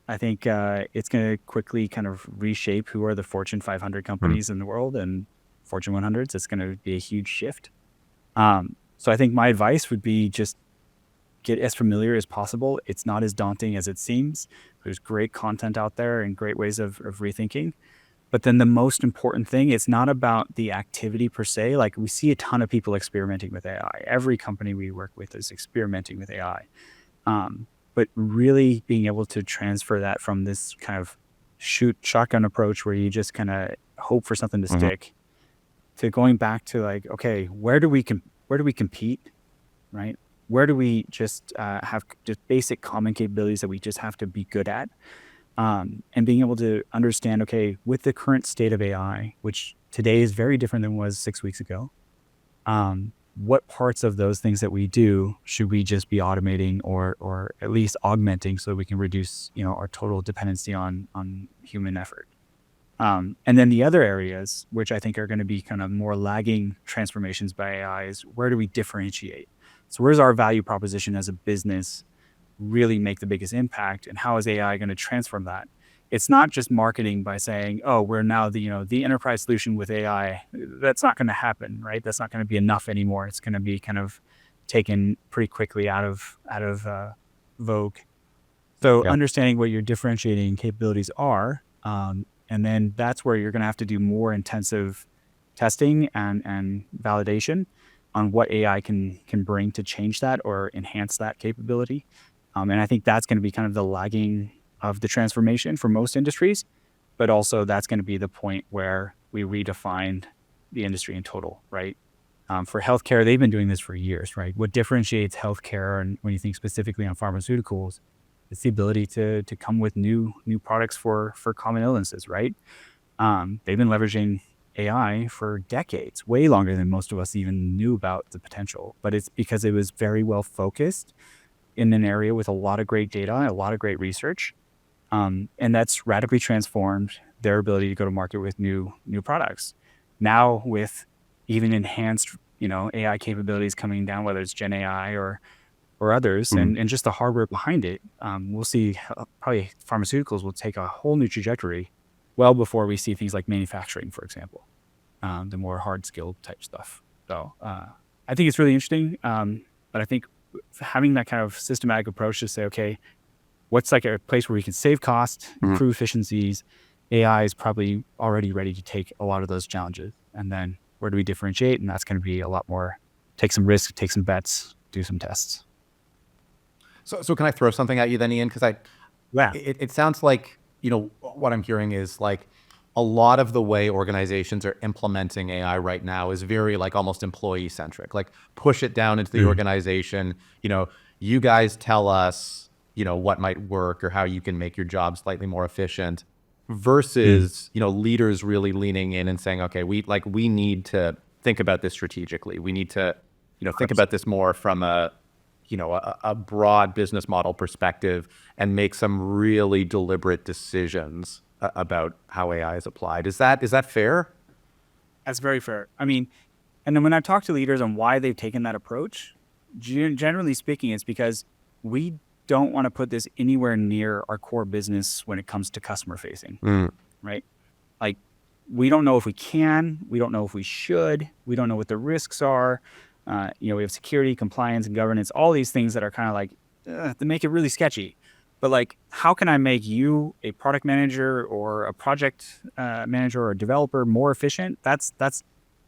I think it's going to quickly kind of reshape who are the Fortune 500 companies in the world and Fortune 100s. It's going to be a huge shift. So I think my advice would be just get as familiar as possible. It's not as daunting as it seems. There's great content out there and great ways of rethinking. But then the most important thing, it's not about the activity per se. Like we see a ton of people experimenting with AI. Every company we work with is experimenting with AI. But really being able to transfer that from this kind of shotgun approach where you just kind of hope for something to stick, to going back to like, okay, where do we compete, right? Where do we just have just basic common capabilities that we just have to be good at? And being able to understand, okay, with the current state of AI, which today is very different than it was 6 weeks ago, what parts of those things that we do should we just be automating or at least augmenting so we can reduce, our total dependency on human effort. And then the other areas, which I think are going to be kind of more lagging transformations by AI, is where do we differentiate? So where's our value proposition as a business really make the biggest impact, and how is AI going to transform that? It's not just marketing by saying, oh, we're now the enterprise solution with AI. That's not going to happen, right? That's not going to be enough anymore. It's going to be kind of taken pretty quickly out of vogue. So understanding what your differentiating capabilities are, and then that's where you're going to have to do more intensive testing and validation on what AI can bring to change that or enhance that capability. And I think that's going to be kind of the lagging of the transformation for most industries, but also that's going to be the point where we redefined the industry in total, right? For healthcare, they've been doing this for years, right? What differentiates healthcare, and when you think specifically on pharmaceuticals, it's the ability to come with new products for common illnesses, right? They've been leveraging AI for decades, way longer than most of us even knew about the potential, but it's because it was very well focused in an area with a lot of great data, a lot of great research. And that's radically transformed their ability to go to market with new products. Now with even enhanced, AI capabilities coming down, whether it's Gen AI or others, and just the hardware behind it, we'll see probably pharmaceuticals will take a whole new trajectory well before we see things like manufacturing, for example, the more hard skill type stuff. So I think it's really interesting. But I think having that kind of systematic approach to say, okay, what's like a place where we can save costs, improve efficiencies? AI is probably already ready to take a lot of those challenges. And then where do we differentiate? And that's going to be a lot more, take some risks, take some bets, do some tests. So can I throw something at you then, Ian? Because Yeah. it sounds like, what I'm hearing is like a lot of the way organizations are implementing AI right now is very like almost employee centric, like push it down into the organization. You guys tell us, what might work or how you can make your job slightly more efficient, versus, leaders really leaning in and saying, okay, we need to think about this strategically. We need to, think about this more from a broad business model perspective and make some really deliberate decisions about how AI is applied. Is that fair? That's very fair. I mean, and then when I talk to leaders on why they've taken that approach, generally speaking, it's because we don't want to put this anywhere near our core business when it comes to customer facing, right? Like we don't know if we can, we don't know if we should, we don't know what the risks are. We have security, compliance, and governance, all these things that are kind of like, that make it really sketchy. But like, how can I make you, a product manager or a project manager or a developer, more efficient? That's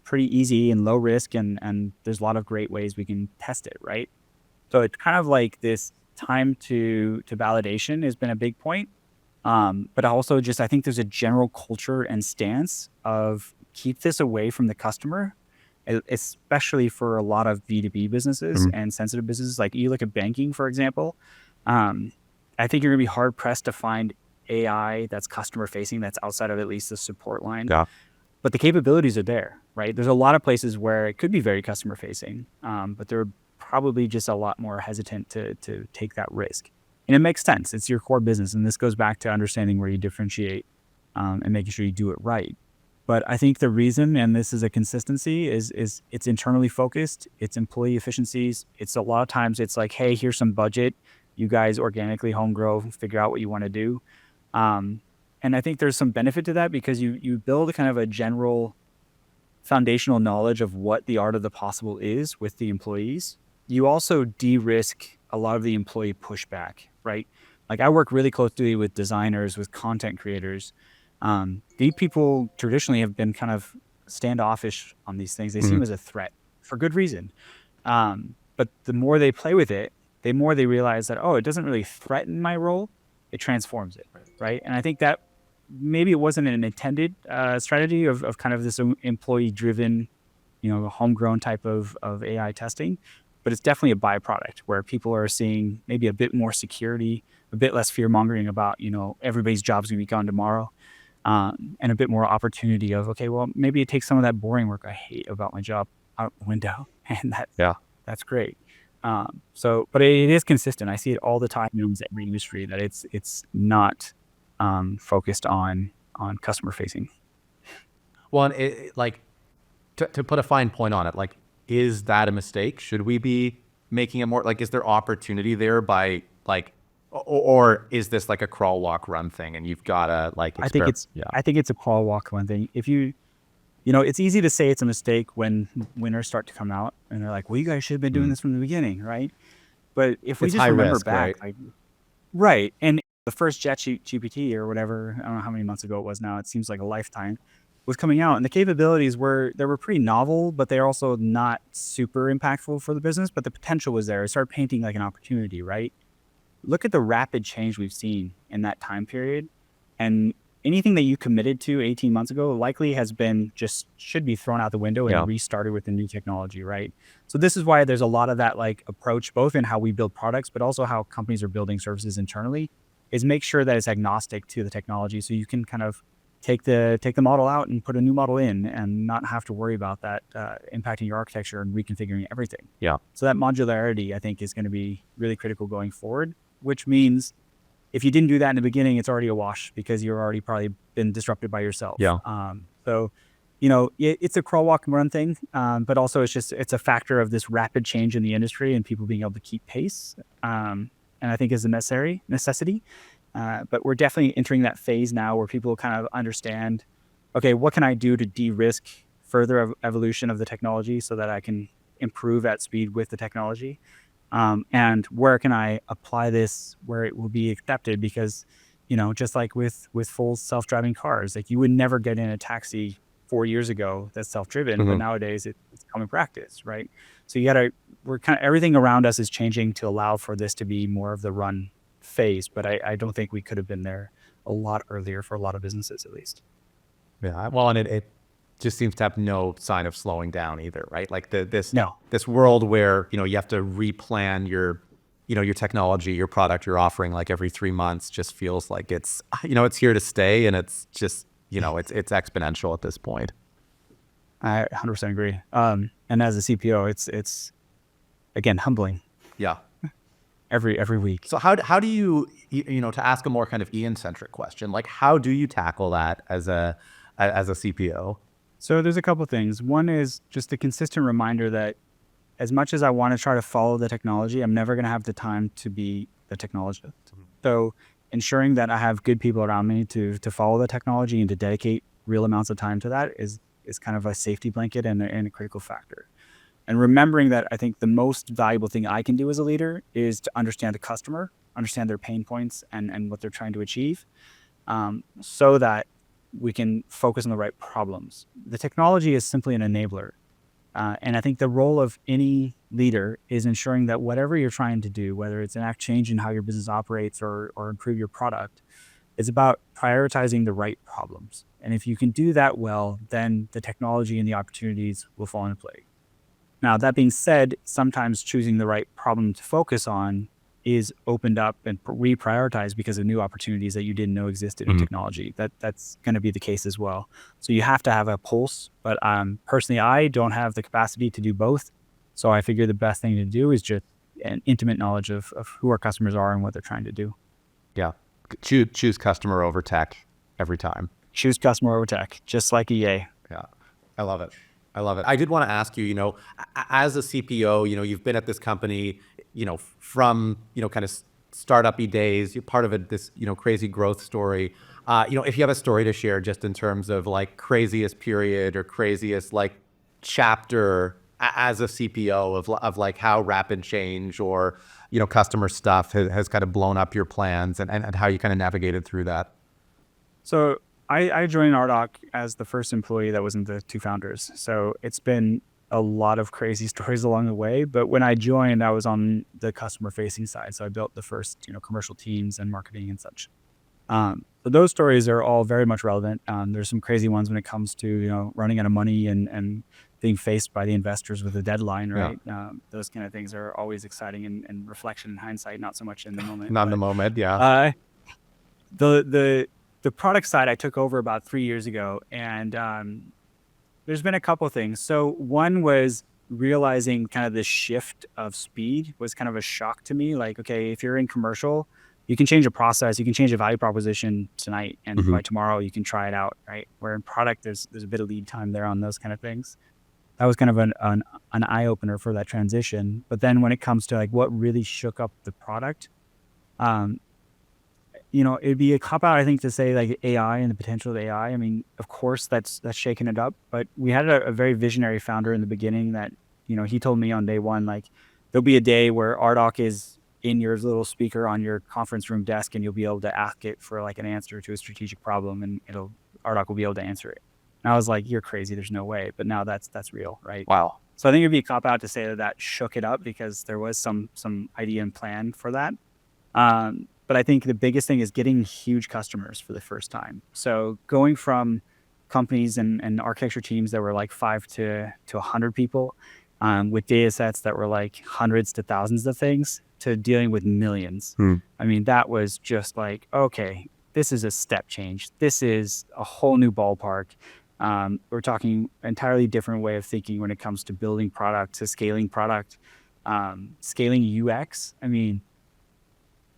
pretty easy and low risk, and there's a lot of great ways we can test it, right? So it's kind of like this time to validation has been a big point. But also just, I think there's a general culture and stance of keep this away from the customer, especially for a lot of B2B businesses and sensitive businesses. Like you look at banking, for example. I think you're gonna be hard pressed to find AI that's customer facing, that's outside of at least the support line. Yeah. But the capabilities are there, right? There's a lot of places where it could be very customer facing, but they're probably just a lot more hesitant to take that risk. And it makes sense. It's your core business. And this goes back to understanding where you differentiate and making sure you do it right. But I think the reason, and this is a consistency, is it's internally focused. It's employee efficiencies. It's a lot of times it's like, hey, here's some budget. You guys organically home grow, figure out what you want to do. And I think there's some benefit to that because you build kind of a general foundational knowledge of what the art of the possible is with the employees. You also de-risk a lot of the employee pushback, right? Like I work really closely with designers, with content creators. These people traditionally have been kind of standoffish on these things. They see them as a threat for good reason. But the more they play with it, the more they realize that, oh, it doesn't really threaten my role. It transforms it, right? And I think that maybe it wasn't an intended strategy of kind of this employee-driven, homegrown type of AI testing, but it's definitely a byproduct where people are seeing maybe a bit more security, a bit less fear-mongering about, everybody's job's going to be gone tomorrow, and a bit more opportunity of, okay, well, maybe it takes some of that boring work I hate about my job out the window, and that's great. But it is consistent. I see it all the time in every industry that it's not focused on customer facing. Well, and to put a fine point on it, like, is that a mistake? Should we be making it more, like, is there opportunity there by like, or is this like a crawl, walk, run thing and you've got to like, I think it's a crawl, walk, run thing. If it's easy to say it's a mistake when winners start to come out and they're like, well, you guys should have been doing this from the beginning, right? But if we It's just high remember risk, back, right. And the first GPT or whatever, I don't know how many months ago it was now, it seems like a lifetime, was coming out. And the capabilities were pretty novel, but they're also not super impactful for the business, but the potential was there. It started painting like an opportunity, right? Look at the rapid change we've seen in that time period. And anything that you committed to 18 months ago likely should be thrown out the window and restarted with the new technology, right? So this is why there's a lot of that like approach, both in how we build products, but also how companies are building services internally, is make sure that it's agnostic to the technology. So you can kind of take the model out and put a new model in and not have to worry about that impacting your architecture and reconfiguring everything. Yeah. So that modularity, I think, is going to be really critical going forward, which means if you didn't do that in the beginning, it's already a wash because you're already probably been disrupted by yourself. Yeah. So, it's a crawl, walk, and run thing, but also it's a factor of this rapid change in the industry and people being able to keep pace. And I think is a necessity. But we're definitely entering that phase now where people kind of understand, okay, what can I do to de-risk further evolution of the technology so that I can improve at speed with the technology? And where can I apply this where it will be accepted? Because, just like with full self-driving cars, like you would never get in a taxi 4 years ago that's self-driven, but nowadays it's common practice, right? So everything around us is changing to allow for this to be more of the run phase, but I don't think we could have been there a lot earlier for a lot of businesses, at least. Yeah. Well, and it just seems to have no sign of slowing down either, right? Like this world where, you have to replan your technology, your product, your offering like every 3 months just feels like it's here to stay. And it's just, it's exponential at this point. I 100% agree. And as a CPO, it's again, humbling. Yeah. Every week. So how do you, to ask a more kind of Ian-centric question, like how do you tackle that as a CPO? So there's a couple things. One is just a consistent reminder that as much as I want to try to follow the technology, I'm never going to have the time to be the technologist. So ensuring that I have good people around me to follow the technology and to dedicate real amounts of time to that is kind of a safety blanket and a critical factor. And remembering that I think the most valuable thing I can do as a leader is to understand the customer, understand their pain points and what they're trying to achieve, so that we can focus on the right problems. The technology is simply an enabler. And I think the role of any leader is ensuring that whatever you're trying to do, whether it's enact change in how your business operates or improve your product, it's about prioritizing the right problems. And if you can do that well, then the technology and the opportunities will fall into play. Now, that being said, sometimes choosing the right problem to focus on is opened up and reprioritized because of new opportunities that you didn't know existed in technology. That's going to be the case as well. So you have to have a pulse. But personally, I don't have the capacity to do both. So I figure the best thing to do is just an intimate knowledge of who our customers are and what they're trying to do. Yeah. Choose customer over tech every time. Choose customer over tech, just like EA. Yeah. I love it. I love it. I did want to ask you, as a CPO, you've been at this company, from, kind of startup-y days. You're part of this, crazy growth story. If you have a story to share just in terms of like craziest period or craziest like chapter as a CPO of like how rapid change or, customer stuff has kind of blown up your plans and how you kind of navigated through that. So I joined Ardoq as the first employee that wasn't the two founders. So it's been a lot of crazy stories along the way. But when I joined, I was on the customer facing side. So I built the first, commercial teams and marketing and such. So those stories are all very much relevant. There's some crazy ones when it comes to, running out of money and being faced by the investors with a deadline, right? Yeah. Those kind of things are always exciting and reflection and hindsight, not so much in the moment. Not in the moment, yeah. The product side I took over about 3 years ago, and there's been a couple of things. So one was realizing kind of this shift of speed was kind of a shock to me. Like, okay, if you're in commercial, you can change a process, you can change a value proposition tonight, and by tomorrow you can try it out, right? Where in product, there's a bit of lead time there on those kind of things. That was kind of an eye opener for that transition. But then when it comes to like what really shook up the product, it'd be a cop out, I think, to say like AI and the potential of AI. I mean, of course, that's shaking it up. But we had a very visionary founder in the beginning that, he told me on day one, like, there'll be a day where Ardoq is in your little speaker on your conference room desk, and you'll be able to ask it for like an answer to a strategic problem, and Ardoq will be able to answer it. And I was like, you're crazy. There's no way. But now that's real, right? Wow. So I think it'd be a cop out to say that shook it up because there was some idea and plan for that. But I think the biggest thing is getting huge customers for the first time. So going from companies and architecture teams that were like 5 to 100 people, with data sets that were like hundreds to thousands of things, to dealing with millions. I mean, that was just like, okay, this is a step change. This is a whole new ballpark. We're talking entirely different way of thinking when it comes to building product, to scaling product, scaling UX. I mean,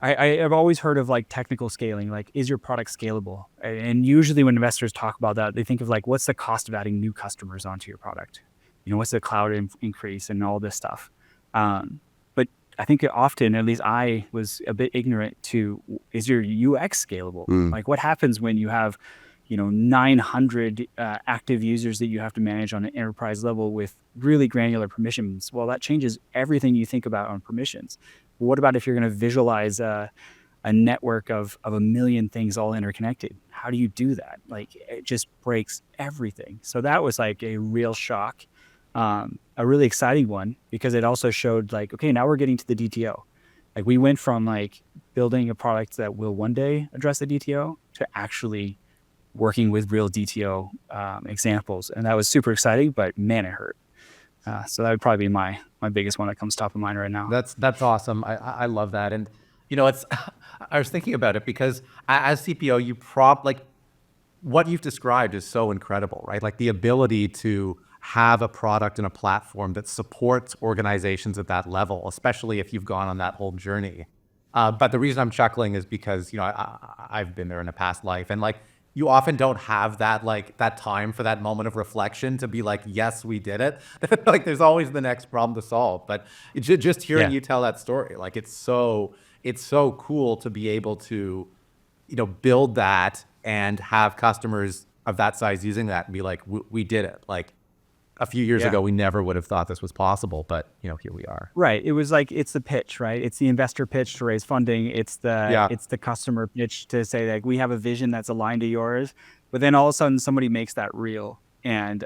I've always heard of like technical scaling, like, is your product scalable? And usually when investors talk about that, they think of like, what's the cost of adding new customers onto your product? What's the cloud increase and all this stuff? But I think often, at least I was a bit ignorant to, is your UX scalable? Like, what happens when you have, 900 active users that you have to manage on an enterprise level with really granular permissions? Well, that changes everything you think about on permissions. What about if you're going to visualize a network of 1 million things all interconnected? How do you do that? Like, it just breaks everything. So that was like a real shock, a really exciting one, because it also showed like, okay, now we're getting to the DTO. Like, we went from like building a product that will one day address the DTO to actually working with real DTO examples. And that was super exciting, but man, it hurt. So that would probably be my biggest one that comes top of mind right now. That's awesome. I love that. And it's I was thinking about it because as CPO, you like what you've described is so incredible, right? Like the ability to have a product and a platform that supports organizations at that level, especially if you've gone on that whole journey. But the reason I'm chuckling is because I've been there in a past life, and like, you often don't have that time for that moment of reflection to be like, yes, we did it. Like, there's always the next problem to solve. But just hearing you tell that story, like, it's so cool to be able to, build that and have customers, of that size using that and be like, we did it. Like a few years Yeah. ago, we never would have thought this was possible, but here we are. Right. It was like, it's the pitch, right? It's the investor pitch to raise funding. It's Yeah. the customer pitch to say like, we have a vision that's aligned to yours. But then all of a sudden somebody makes that real. And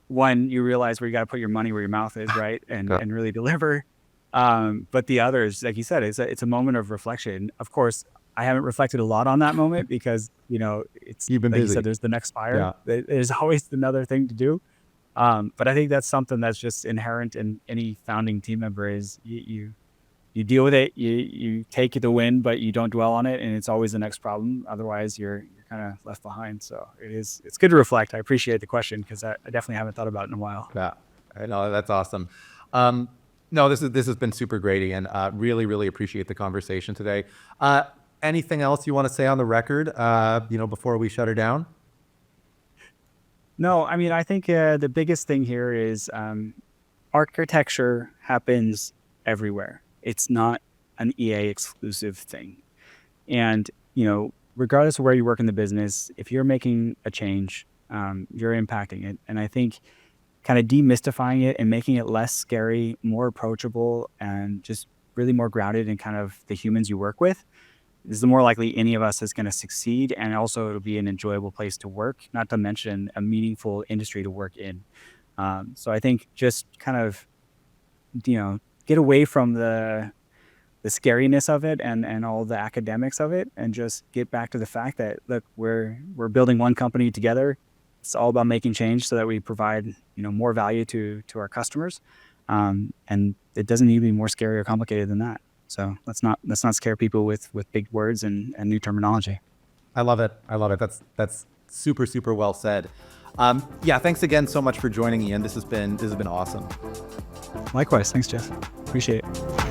one, you realize where you got to put your money where your mouth is, right? And Yeah. and really deliver. But the others, like you said, it's a moment of reflection. Of course, I haven't reflected a lot on that moment because, it's You've been like you busy. said, there's the next fire. Yeah. There's always another thing to do. But I think that's something that's just inherent in any founding team member is you deal with it, you take the win, but you don't dwell on it, and it's always the next problem. Otherwise, you're kind of left behind. So it's good to reflect. I appreciate the question because I definitely haven't thought about it in a while. Yeah, I know, that's awesome. No, this has been super great, Ian. Really, really appreciate the conversation today. Anything else you want to say on the record, before we shut her down? No, I mean, I think the biggest thing here is architecture happens everywhere. It's not an EA exclusive thing. And, regardless of where you work in the business, if you're making a change, you're impacting it. And I think kind of demystifying it and making it less scary, more approachable, and just really more grounded in kind of the humans you work with is the more likely any of us is going to succeed. And also it'll be an enjoyable place to work, not to mention a meaningful industry to work in. So I think just kind of, get away from the scariness of it and all the academics of it, and just get back to the fact that, look, we're building one company together. It's all about making change so that we provide, more value to our customers. And it doesn't need to be more scary or complicated than that. So let's not scare people with big words and new terminology. I love it. That's super, super well said. Thanks again so much for joining, Ian. This has been awesome. Likewise. Thanks, Geoff. Appreciate it.